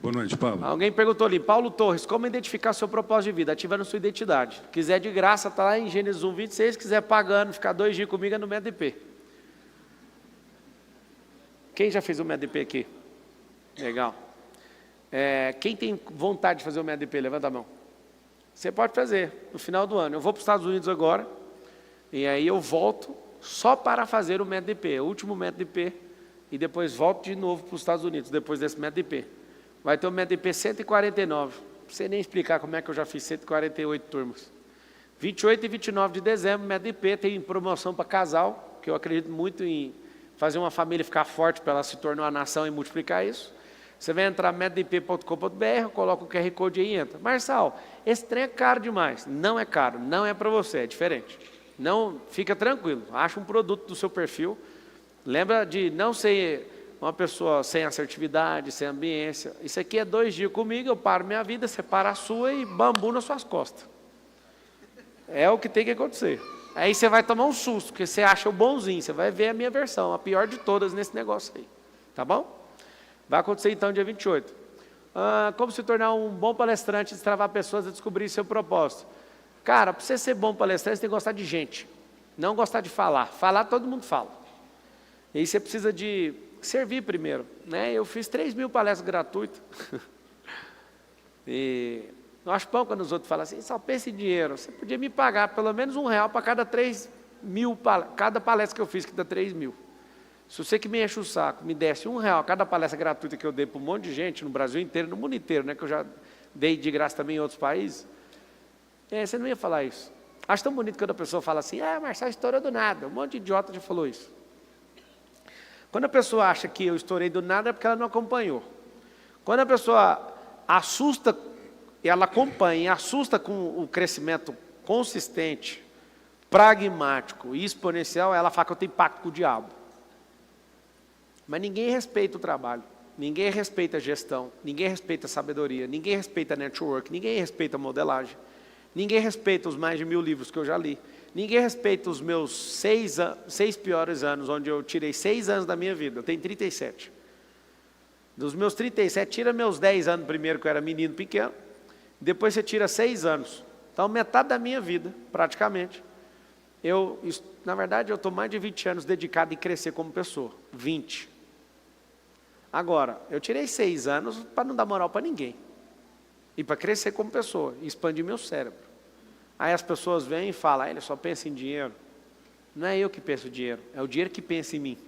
Boa noite, Pablo. Alguém perguntou ali, Paulo Torres, como identificar seu propósito de vida? Ativando sua identidade. Quiser de graça, está lá em Gênesis 1:26. Quiser pagando, ficar 2 dias comigo é no MEDP. Quem já fez o MEDP aqui? Legal. Quem tem vontade de fazer o MEDP, levanta a mão. Você pode fazer no final do ano. Eu vou para os Estados Unidos agora, e aí eu volto só para fazer o MEDP, o último MEDP, e depois volto de novo para os Estados Unidos, depois desse MEDP. Vai ter o MEDP 149. Não sei nem explicar como é que eu já fiz 148 turmas. 28 e 29 de dezembro, MEDP tem promoção para casal, que eu acredito muito em fazer uma família ficar forte para ela se tornar uma nação e multiplicar isso. Você vai entrar no medp.com.br, coloca o QR Code aí e entra. Marçal, esse trem é caro demais. Não é caro, não é para você, é diferente. Não, fica tranquilo, acha um produto do seu perfil. Lembra de não ser uma pessoa sem assertividade, sem ambiência. Isso aqui é 2 dias comigo, eu paro minha vida, você para a sua e bambu nas suas costas. É o que tem que acontecer. Aí você vai tomar um susto, porque você acha o bonzinho, você vai ver a minha versão, a pior de todas nesse negócio aí. Tá bom? Vai acontecer então dia 28. Como se tornar um bom palestrante, destravar pessoas a descobrir seu propósito. Cara, para você ser bom palestrante, você tem que gostar de gente. Não gostar de falar. Falar, todo mundo fala. E aí você precisa de servir primeiro, né? Eu fiz 3.000 palestras gratuitas. E eu acho bom quando os outros falam assim, só pensa em dinheiro. Você podia me pagar pelo menos R$1 para cada 3.000, cada palestra que eu fiz, que dá 3.000. Se você que me enche o saco, me desse R$1 a cada palestra gratuita que eu dei para um monte de gente no Brasil inteiro, no mundo inteiro, né? Que eu já dei de graça também em outros países, você não ia falar isso. Acho tão bonito quando a pessoa fala assim, Marçal estourou do nada. Um monte de idiota já falou isso. Quando a pessoa acha que eu estourei do nada, é porque ela não acompanhou. Quando a pessoa assusta, e ela acompanha e assusta com o crescimento consistente, pragmático e exponencial, ela fala que eu tenho pacto com o diabo. Mas ninguém respeita o trabalho, ninguém respeita a gestão, ninguém respeita a sabedoria, ninguém respeita a network, ninguém respeita a modelagem, ninguém respeita os mais de 1.000 livros que eu já li. Ninguém respeita os meus 6 piores anos, onde eu tirei 6 anos da minha vida. Eu tenho 37. Dos meus 37, tira meus 10 anos primeiro, que eu era menino pequeno. Depois você tira 6 anos. Então, metade da minha vida, praticamente. Na verdade, eu estou mais de 20 anos dedicado em crescer como pessoa. 20. Agora, eu tirei 6 anos para não dar moral para ninguém. E para crescer como pessoa, e expandir meu cérebro. Aí as pessoas vêm e falam, ele só pensa em dinheiro. Não é eu que penso em dinheiro, é o dinheiro que pensa em mim.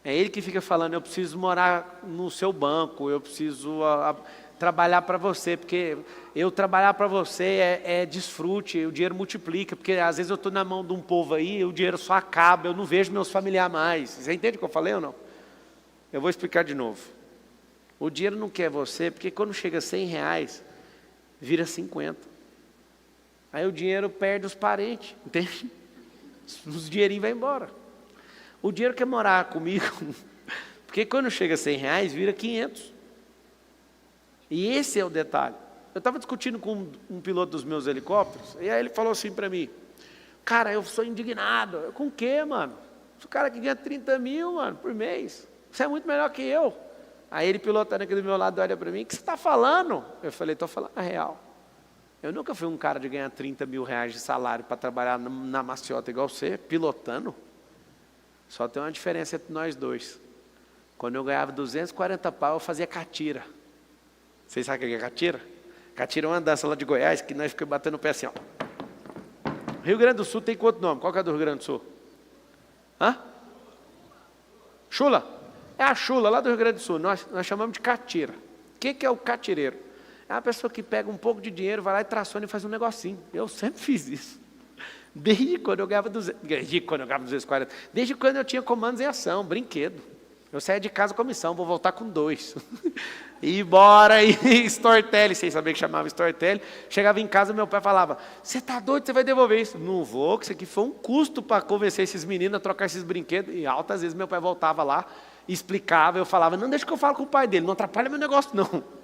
É ele que fica falando, eu preciso morar no seu banco, eu preciso trabalhar para você, porque eu trabalhar para você é desfrute, o dinheiro multiplica, porque às vezes eu estou na mão de um povo aí, e o dinheiro só acaba, eu não vejo meus familiares mais. Você entende o que eu falei ou não? Eu vou explicar de novo. O dinheiro não quer você, porque quando chega a R$100, vira 50. Aí o dinheiro perde os parentes, entende? Os dinheirinhos vão embora. O dinheiro quer morar comigo, porque quando chega a R$100, vira 500. E esse é o detalhe. Eu estava discutindo com um piloto dos meus helicópteros, e aí ele falou assim para mim, cara, eu sou indignado. Eu, com o quê, mano? O cara que ganha 30 mil, mano, por mês. Você é muito melhor que eu. Aí ele pilotando aqui do meu lado, olha para mim, o que você está falando? Eu falei, estou falando a real. Eu nunca fui um cara de ganhar 30 mil reais de salário para trabalhar na maciota igual você, pilotando. Só tem uma diferença entre nós dois. Quando eu ganhava 240 pau, eu fazia catira. Vocês sabem o que é catira? Catira é uma dança lá de Goiás, que nós ficamos batendo o pé assim, ó. Rio Grande do Sul tem quanto nome? Qual que é do Rio Grande do Sul? Hã? Chula? É a chula lá do Rio Grande do Sul. Nós chamamos de catira. O que é o catireiro? É uma pessoa que pega um pouco de dinheiro, vai lá e traciona e faz um negocinho. Eu sempre fiz isso. Desde quando eu ganhava 240. Desde quando eu tinha comandos em ação, brinquedo. Eu saía de casa com a missão, vou voltar com 2. E bora, e Stortelli, sem saber que chamava Stortelli. Chegava em casa, meu pai falava, você está doido, você vai devolver isso? Não vou, que isso aqui foi um custo para convencer esses meninos a trocar esses brinquedos. E altas vezes meu pai voltava lá, explicava, eu falava, não, deixa que eu falo com o pai dele, não atrapalha meu negócio não.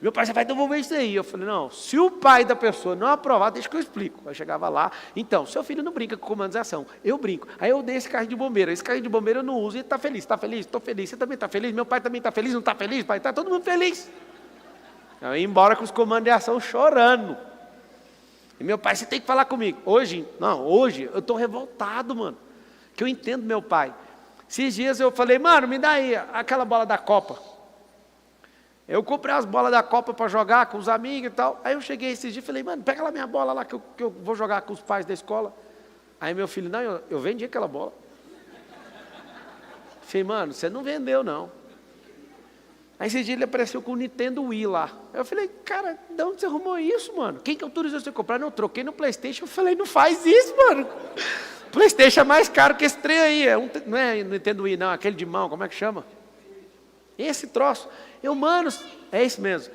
Meu pai, você vai devolver isso aí. Eu falei, não, se o pai da pessoa não aprovar, deixa que eu explico. Aí chegava lá, então, seu filho não brinca com comandos de ação, eu brinco. Aí eu dei esse carro de bombeiro, esse carro de bombeiro eu não uso, ele está feliz, estou feliz, você também está feliz, meu pai também está feliz, não está feliz, pai, está todo mundo feliz. Eu ia embora com os comandos de ação chorando. E meu pai, você tem que falar comigo. Hoje eu estou revoltado, mano, que eu entendo meu pai. Esses dias eu falei, mano, me dá aí aquela bola da Copa. Eu comprei as bolas da Copa para jogar com os amigos e tal. Aí eu cheguei esses dias e falei, mano, pega lá minha bola lá que eu vou jogar com os pais da escola. Aí meu filho, não, eu vendi aquela bola. Falei, mano, você não vendeu não. Aí esse dia ele apareceu com o Nintendo Wii lá. Eu falei, cara, de onde você arrumou isso, mano? Quem que autorizou você a comprar? Não, eu troquei no PlayStation. Eu falei, não faz isso, mano. PlayStation é mais caro que esse trem aí. Não é Nintendo Wii não, aquele de mão, como é que chama? Esse troço. Mano, é isso mesmo.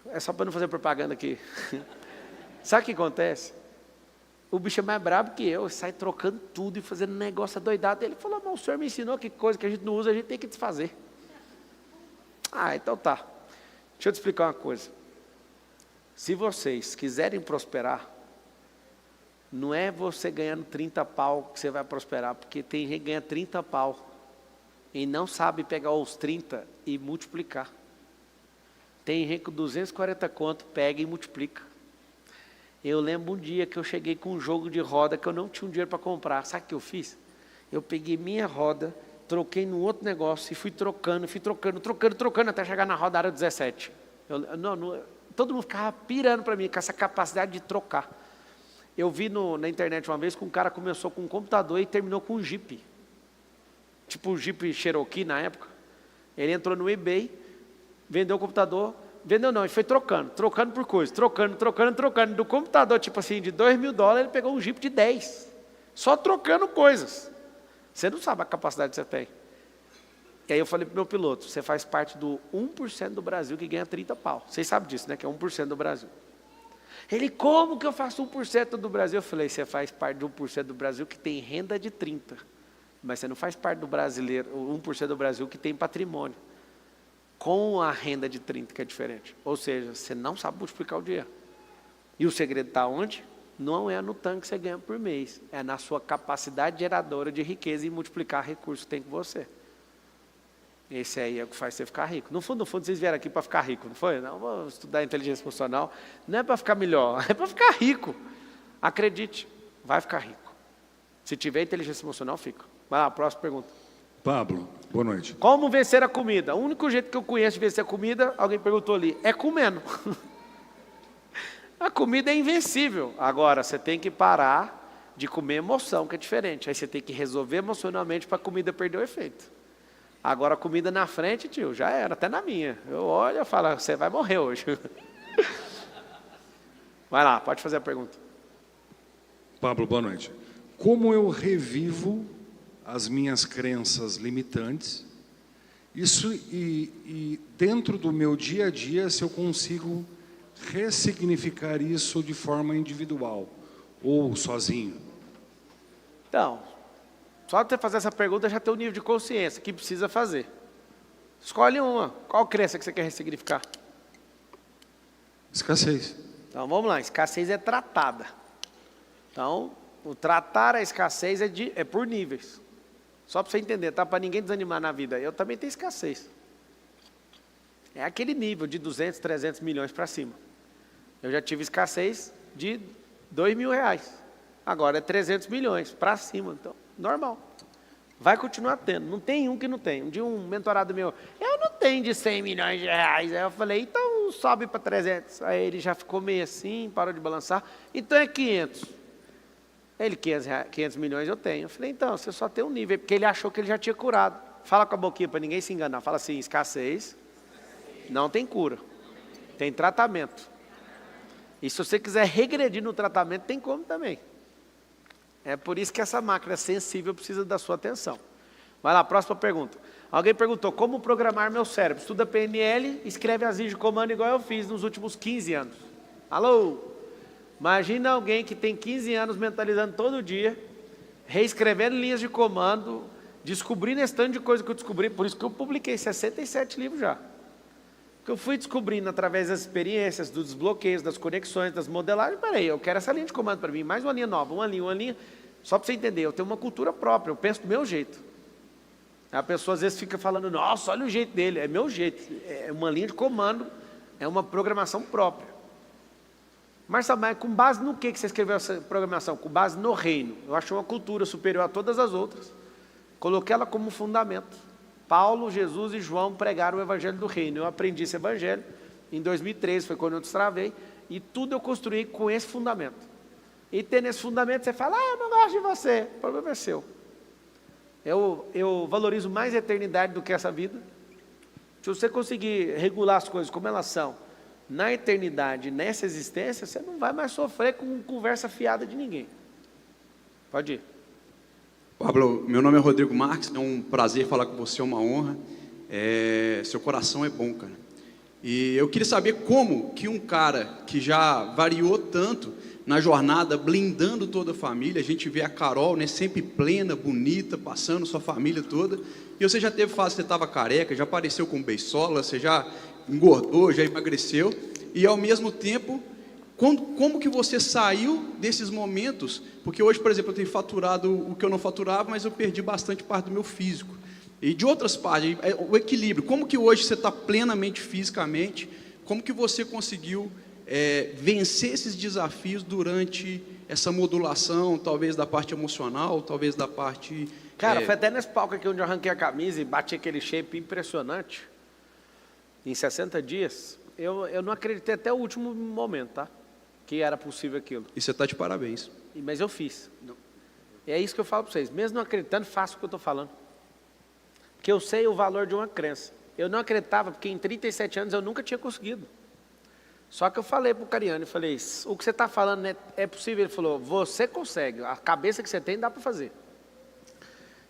É só para não fazer propaganda aqui. Sabe o que acontece? O bicho é mais brabo que eu, sai trocando tudo e fazendo negócio adoidado. Ele falou, mas o senhor me ensinou que coisa que a gente não usa, a gente tem que desfazer. Ah, então tá. Deixa eu te explicar uma coisa. Se vocês quiserem prosperar, não é você ganhando 30 pau que você vai prosperar, porque tem gente que ganha 30 pau e não sabe pegar os 30 e multiplicar. Tem gente com 240 conto, pega e multiplica. Eu lembro um dia que eu cheguei com um jogo de roda que eu não tinha um dinheiro para comprar. Sabe o que eu fiz? Eu peguei minha roda, troquei num outro negócio e fui trocando, até chegar na roda área 17. Todo mundo ficava pirando para mim com essa capacidade de trocar. Eu vi na internet uma vez que um cara começou com um computador e terminou com um Jeep. Tipo o Jeep Cherokee na época. Ele entrou no eBay, vendeu o computador, vendeu não, ele foi trocando por coisa, trocando. Do computador, tipo assim, de $2.000, ele pegou um Jeep de 10. Só trocando coisas. Você não sabe a capacidade que você tem. E aí eu falei pro meu piloto, você faz parte do 1% do Brasil que ganha 30 pau. Vocês sabem disso, né? Que é 1% do Brasil. Ele, como que eu faço 1% do Brasil? Eu falei, você faz parte do 1% do Brasil que tem renda de 30. Mas você não faz parte do brasileiro, o 1% do Brasil que tem patrimônio. Com a renda de 30, que é diferente. Ou seja, você não sabe multiplicar o dinheiro. E o segredo está onde? Não é no tanto que você ganha por mês. É na sua capacidade geradora de riqueza e multiplicar recursos que tem com você. Esse aí é o que faz você ficar rico. No fundo, vocês vieram aqui para ficar rico, não foi? Não, vou estudar inteligência emocional. Não é para ficar melhor, é para ficar rico. Acredite, vai ficar rico. Se tiver inteligência emocional, fica. Vai lá, próxima pergunta. Pablo, boa noite. Como vencer a comida? O único jeito que eu conheço de vencer a comida, alguém perguntou ali, é comendo. A comida é invencível. Agora, você tem que parar de comer emoção, que é diferente. Aí você tem que resolver emocionalmente para a comida perder o efeito. Agora, a comida na frente, tio, já era, até na minha. Eu olho e falo, você vai morrer hoje. Vai lá, pode fazer a pergunta. Pablo, boa noite. Como eu revivo as minhas crenças limitantes, isso e dentro do meu dia a dia, se eu consigo ressignificar isso de forma individual ou sozinho? Então, só de você fazer essa pergunta já tem um nível de consciência que precisa fazer. Escolhe uma. Qual crença que você quer ressignificar? Escassez. Então, vamos lá. Escassez é tratada. Então, o tratar a escassez é por níveis. Só para você entender, tá? Para ninguém desanimar na vida. Eu também tenho escassez. É aquele nível de 200, 300 milhões para cima. Eu já tive escassez de R$2.000. Agora é 300 milhões para cima. Então, normal. Vai continuar tendo. Não tem um que não tem. Um dia um mentorado meu, eu não tenho de 100 milhões de reais. Aí eu falei, então sobe para 300. Aí ele já ficou meio assim, parou de balançar. Então é 500. Ele, 500 milhões eu tenho. Eu falei, então, você só tem um nível. Porque ele achou que ele já tinha curado. Fala com a boquinha para ninguém se enganar. Fala assim, escassez não tem cura. Tem tratamento. E se você quiser regredir no tratamento, tem como também. É por isso que essa máquina sensível precisa da sua atenção. Vai lá, próxima pergunta. Alguém perguntou, como programar meu cérebro? Estuda PNL, escreve as linhas de comando igual eu fiz nos últimos 15 anos. Alô? Imagina alguém que tem 15 anos mentalizando todo dia, reescrevendo linhas de comando, descobrindo esse tanto de coisa que eu descobri, por isso que eu publiquei 67 livros já. Que eu fui descobrindo através das experiências, dos desbloqueios, das conexões, das modelagens. Peraí, eu quero essa linha de comando para mim, mais uma linha nova, uma linha. Só para você entender, eu tenho uma cultura própria, eu penso do meu jeito. A pessoa às vezes fica falando, nossa, olha o jeito dele, é meu jeito. É uma linha de comando, é uma programação própria. Marcelo, mas com base no que você escreveu essa programação? Com base no reino. Eu achei uma cultura superior a todas as outras. Coloquei ela como fundamento. Paulo, Jesus e João pregaram o evangelho do reino. Eu aprendi esse evangelho em 2013, foi quando eu destravei, e tudo eu construí com esse fundamento. E tendo esse fundamento, você fala, eu não gosto de você, o problema é seu. Eu valorizo mais a eternidade do que essa vida. Se você conseguir regular as coisas como elas são, na eternidade, nessa existência, você não vai mais sofrer com conversa fiada de ninguém. Pode ir. Pablo, meu nome é Rodrigo Marques, é um prazer falar com você, é uma honra. Seu coração é bom, cara. E eu queria saber como que um cara que já variou tanto na jornada, blindando toda a família, a gente vê a Carol, né, sempre plena, bonita, passando sua família toda, e você já teve fase, você estava careca, já apareceu com beisola, você já engordou, já emagreceu, e ao mesmo tempo, como que você saiu desses momentos? Porque hoje, por exemplo, eu tenho faturado o que eu não faturava, mas eu perdi bastante parte do meu físico. E de outras partes, o equilíbrio. Como que hoje você está plenamente fisicamente? Como que você conseguiu vencer esses desafios durante essa modulação, talvez da parte emocional, talvez da parte... Cara, foi até nesse palco aqui onde eu arranquei a camisa e bati aquele shape impressionante. Em 60 dias, eu não acreditei até o último momento, tá? Que era possível aquilo. E você está de parabéns. Mas eu fiz. E é isso que eu falo para vocês. Mesmo não acreditando, faço o que eu estou falando. Porque eu sei o valor de uma crença. Eu não acreditava, porque em 37 anos eu nunca tinha conseguido. Só que eu falei para o Cariano, falei, o que você está falando é possível? Ele falou, você consegue, a cabeça que você tem dá para fazer.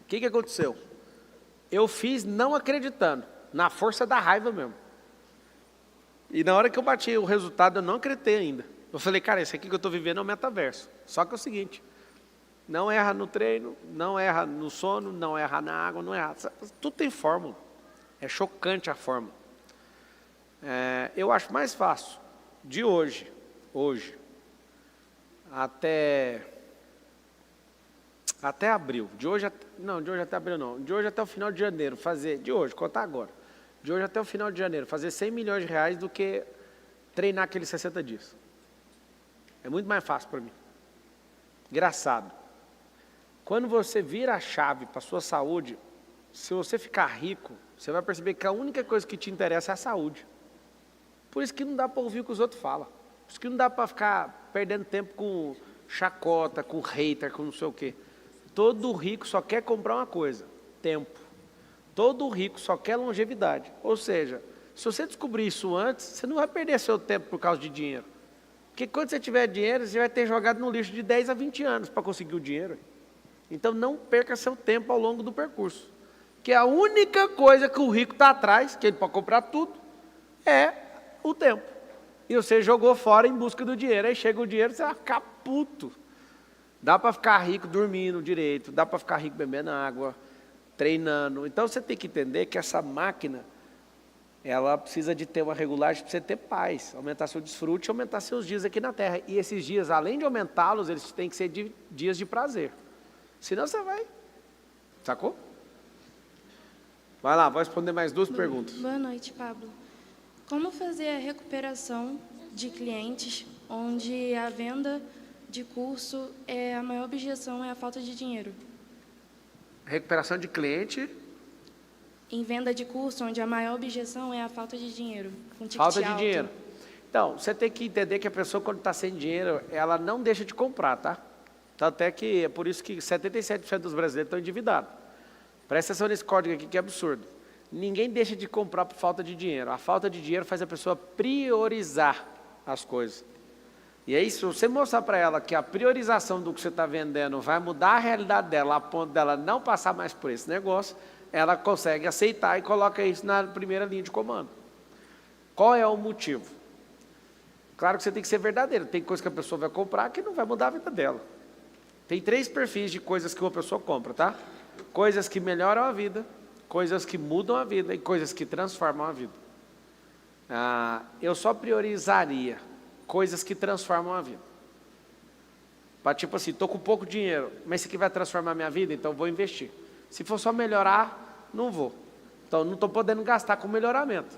O que aconteceu? Eu fiz não acreditando, na força da raiva mesmo. E na hora que eu bati o resultado, eu não acreditei ainda. Eu falei, cara, esse aqui que eu estou vivendo é o metaverso. Só que é o seguinte, não erra no treino, não erra no sono, não erra na água, não erra. Tudo tem fórmula. É chocante a fórmula. Eu acho mais fácil, de hoje, até abril, de hoje até abril não, de hoje até o final de janeiro, contar agora, de hoje até o final de janeiro, fazer 100 milhões de reais do que treinar aqueles 60 dias. É muito mais fácil para mim. Engraçado. Quando você vira a chave para a sua saúde, se você ficar rico, você vai perceber que a única coisa que te interessa é a saúde. Por isso que não dá para ouvir o que os outros falam. Por isso que não dá para ficar perdendo tempo com chacota, com hater, com não sei o quê. Todo rico só quer comprar uma coisa, tempo. Todo rico só quer longevidade. Ou seja, se você descobrir isso antes, você não vai perder seu tempo por causa de dinheiro. Porque quando você tiver dinheiro, você vai ter jogado no lixo de 10 a 20 anos para conseguir o dinheiro. Então não perca seu tempo ao longo do percurso. Que a única coisa que o rico está atrás, que ele pode comprar tudo, é o tempo. e você jogou fora em busca do dinheiro. Aí chega o dinheiro, você vai ficar puto. Dá para ficar rico dormindo direito, dá para ficar rico bebendo água, treinando. Então você tem que entender que essa máquina, ela precisa de ter uma regulagem para você ter paz, aumentar seu desfrute e aumentar seus dias aqui na Terra. E esses dias, além de aumentá-los, eles têm que ser dias de prazer. Senão você vai. Sacou? Vai lá, vou responder mais 2 perguntas. Boa noite, Pablo. Como fazer a recuperação de clientes onde a venda de curso, a maior objeção é a falta de dinheiro? Recuperação de cliente. Em venda de curso, onde a maior objeção é a falta de dinheiro. Com ticket Falta de alto. dinheiro. Então, você tem que entender que a pessoa, quando está sem dinheiro, ela não deixa de comprar, tá? Tanto é que é por isso que 77% dos brasileiros estão endividados. Presta atenção nesse código aqui que é absurdo. Ninguém deixa de comprar por falta de dinheiro. A falta de dinheiro faz a pessoa priorizar as coisas. E aí, se você mostrar para ela que a priorização do que você está vendendo vai mudar a realidade dela, a ponto dela não passar mais por esse negócio, ela consegue aceitar e coloca isso na primeira linha de comando. Qual é o motivo? Claro que você tem que ser verdadeiro. Tem coisa que a pessoa vai comprar que não vai mudar a vida dela. Tem 3 perfis de coisas que uma pessoa compra, tá? Coisas que melhoram a vida, coisas que mudam a vida e coisas que transformam a vida. Eu só priorizaria coisas que transformam a vida. Para tipo assim, estou com pouco dinheiro, mas isso aqui vai transformar a minha vida, então vou investir. Se for só melhorar, não vou. Então não estou podendo gastar com melhoramento.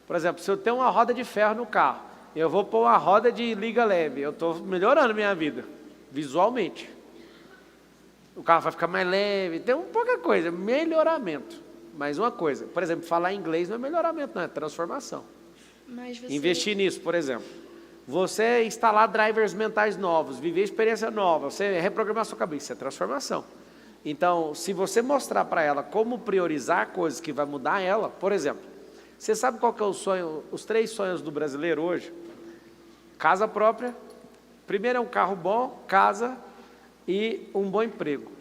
Por exemplo, se eu tenho uma roda de ferro no carro, eu vou pôr uma roda de liga leve, eu estou melhorando a minha vida, visualmente. O carro vai ficar mais leve, tem pouca coisa, melhoramento. Mas uma coisa, por exemplo, falar inglês não é melhoramento, não, é transformação. Mas você... Investir nisso, por exemplo. Você instalar drivers mentais novos, viver experiência nova, você reprogramar a sua cabeça, isso é transformação. Então, se você mostrar para ela como priorizar coisas que vai mudar ela, por exemplo, você sabe qual que é o sonho, os 3 sonhos do brasileiro hoje? Casa própria, primeiro é um carro bom, casa e um bom emprego.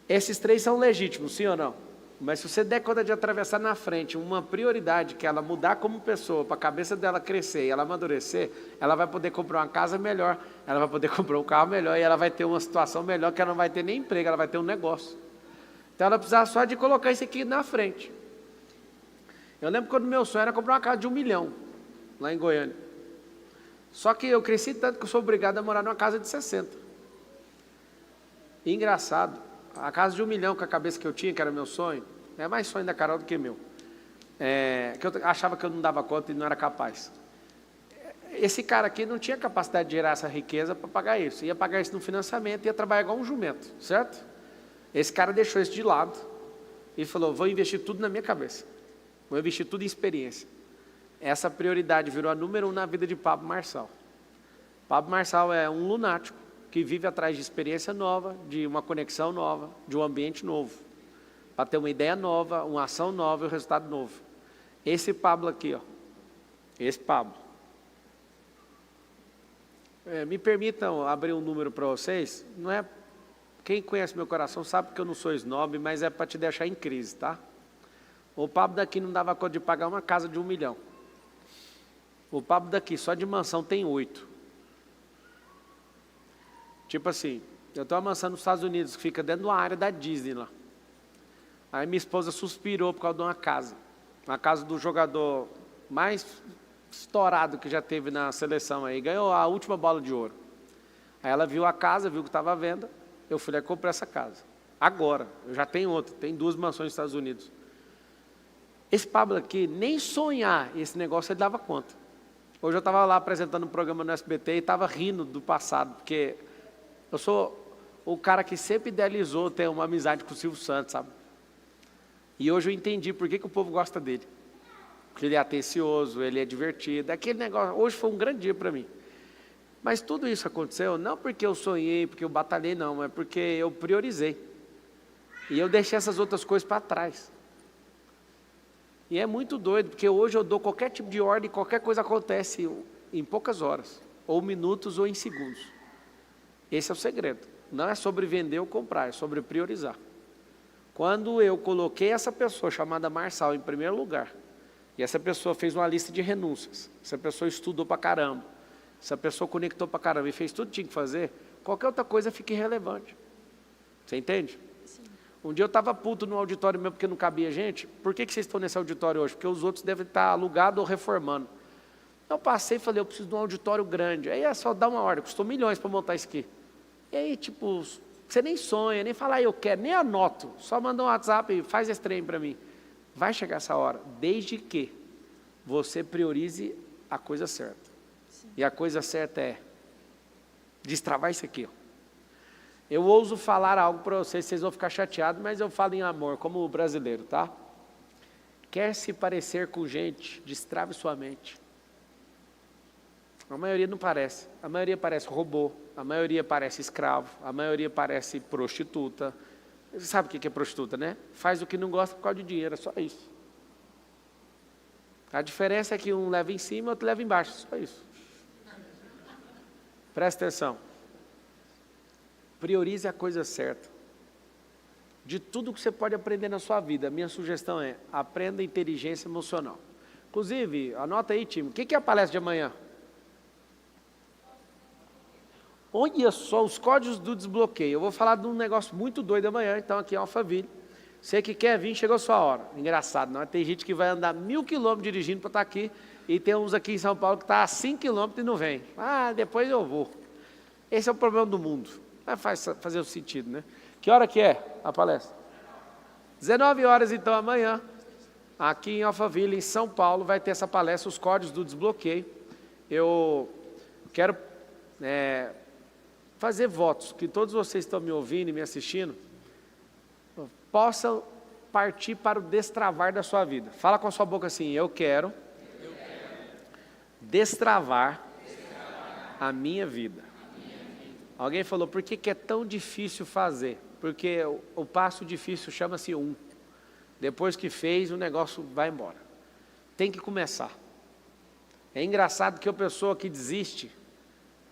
Esses 3 são legítimos, sim ou não? Mas se você der conta de atravessar na frente uma prioridade, que ela mudar como pessoa, para a cabeça dela crescer e ela amadurecer, ela vai poder comprar uma casa melhor, ela vai poder comprar um carro melhor e ela vai ter uma situação melhor, que ela não vai ter nem emprego, ela vai ter um negócio. Então ela precisa só de colocar isso aqui na frente. Eu lembro quando meu sonho era comprar uma casa de 1 milhão, lá em Goiânia. Só que eu cresci tanto que eu sou obrigado a morar numa casa de 60. E engraçado, a casa de 1 milhão com a cabeça que eu tinha, que era meu sonho, é mais sonho da Carol do que meu. Que eu achava que eu não dava conta e não era capaz. Esse cara aqui não tinha capacidade de gerar essa riqueza para pagar isso. Ia pagar isso no financiamento, ia trabalhar igual um jumento, certo? Esse cara deixou isso de lado e falou, vou investir tudo na minha cabeça. Vou investir tudo em experiência. Essa prioridade virou a número 1 na vida de Pablo Marçal. Pablo Marçal é um lunático que vive atrás de experiência nova, de uma conexão nova, de um ambiente novo, para ter uma ideia nova, uma ação nova e um resultado novo. Esse Pablo aqui, ó, esse Pablo. Me permitam abrir um número para vocês, não é, quem conhece meu coração sabe que eu não sou snob, mas é para te deixar em crise, tá? O Pablo daqui não dava conta de pagar uma casa de 1 milhão. O Pablo daqui, só de mansão, tem 8. Tipo assim, eu tenho uma mansão nos Estados Unidos que fica dentro de uma área da Disney lá. Aí minha esposa suspirou por causa de uma casa. Uma casa do jogador mais estourado que já teve na seleção aí. Ganhou a última bola de ouro. Aí ela viu a casa, viu que estava à venda. Eu fui lá e comprei essa casa. Agora, eu já tenho outra, tem 2 mansões nos Estados Unidos. Esse Pablo aqui, nem sonhar esse negócio ele dava conta. Hoje eu estava lá apresentando um programa no SBT e estava rindo do passado, porque eu sou o cara que sempre idealizou ter uma amizade com o Silvio Santos, sabe? E hoje eu entendi por que o povo gosta dele. Porque ele é atencioso, ele é divertido. Aquele negócio, hoje foi um grande dia para mim. Mas tudo isso aconteceu não porque eu sonhei, porque eu batalhei, não. É porque eu priorizei. E eu deixei essas outras coisas para trás. E é muito doido, porque hoje eu dou qualquer tipo de ordem, qualquer coisa acontece em poucas horas. Ou minutos ou em segundos. Esse é o segredo. Não é sobre vender ou comprar, é sobre priorizar. Quando eu coloquei essa pessoa chamada Marçal em primeiro lugar, E essa pessoa fez uma lista de renúncias. Essa pessoa estudou pra caramba. Essa pessoa conectou pra caramba e fez tudo que tinha que fazer. Qualquer outra coisa fica irrelevante. Você entende? Sim. Um dia eu estava puto no auditório mesmo porque não cabia gente. Por que vocês estão nesse auditório hoje? Porque os outros devem estar alugados ou reformando. Eu passei e falei, eu preciso de um auditório grande. Aí é só dar uma ordem, custou milhões para montar isso aqui. E aí, tipo, você nem sonha, nem fala, eu quero, nem anoto. Só manda um WhatsApp e faz esse trem para mim. Vai chegar essa hora, desde que você priorize a coisa certa. Sim. E a coisa certa é destravar isso aqui. Ó. Eu ouso falar algo para vocês vão ficar chateados, mas eu falo em amor, como brasileiro, tá? Quer se parecer com gente, destrave sua mente. A maioria não parece. A maioria parece robô, a maioria parece escravo, a maioria parece prostituta. Você sabe o que é prostituta, né? Faz o que não gosta por causa de dinheiro, é só isso. A diferença é que um leva em cima e outro leva embaixo, só isso. Presta atenção. Priorize a coisa certa. De tudo que você pode aprender na sua vida, a minha sugestão é, aprenda inteligência emocional. Inclusive, anota aí, time, o que é a palestra de amanhã? Olha só, os códigos do desbloqueio. Eu vou falar de um negócio muito doido amanhã, então aqui em Alphaville. Você que quer vir, chegou a sua hora. Engraçado, não é? Tem gente que vai andar 1000 quilômetros dirigindo para estar aqui, e tem uns aqui em São Paulo que está a 5 quilômetros e não vem. Ah, depois eu vou. Esse é o problema do mundo. Vai fazer o sentido, né? Que hora que é a palestra? 19 horas, então, amanhã, aqui em Alphaville, em São Paulo, vai ter essa palestra, os códigos do desbloqueio. Eu quero fazer votos, que todos vocês que estão me ouvindo e me assistindo, possam partir para o destravar da sua vida. Fala com a sua boca assim, eu quero destravar a minha vida. Alguém falou, por que é tão difícil fazer? Porque o passo difícil chama-se 1. Depois que fez, o negócio vai embora. Tem que começar. É engraçado que a pessoa que desiste,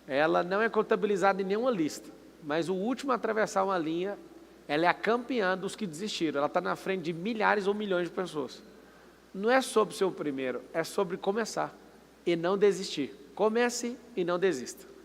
ela não é contabilizada em nenhuma lista, mas o último a atravessar uma linha, ela é a campeã dos que desistiram. Ela está na frente de milhares ou milhões de pessoas. Não é sobre ser o primeiro, é sobre começar e não desistir. Comece e não desista.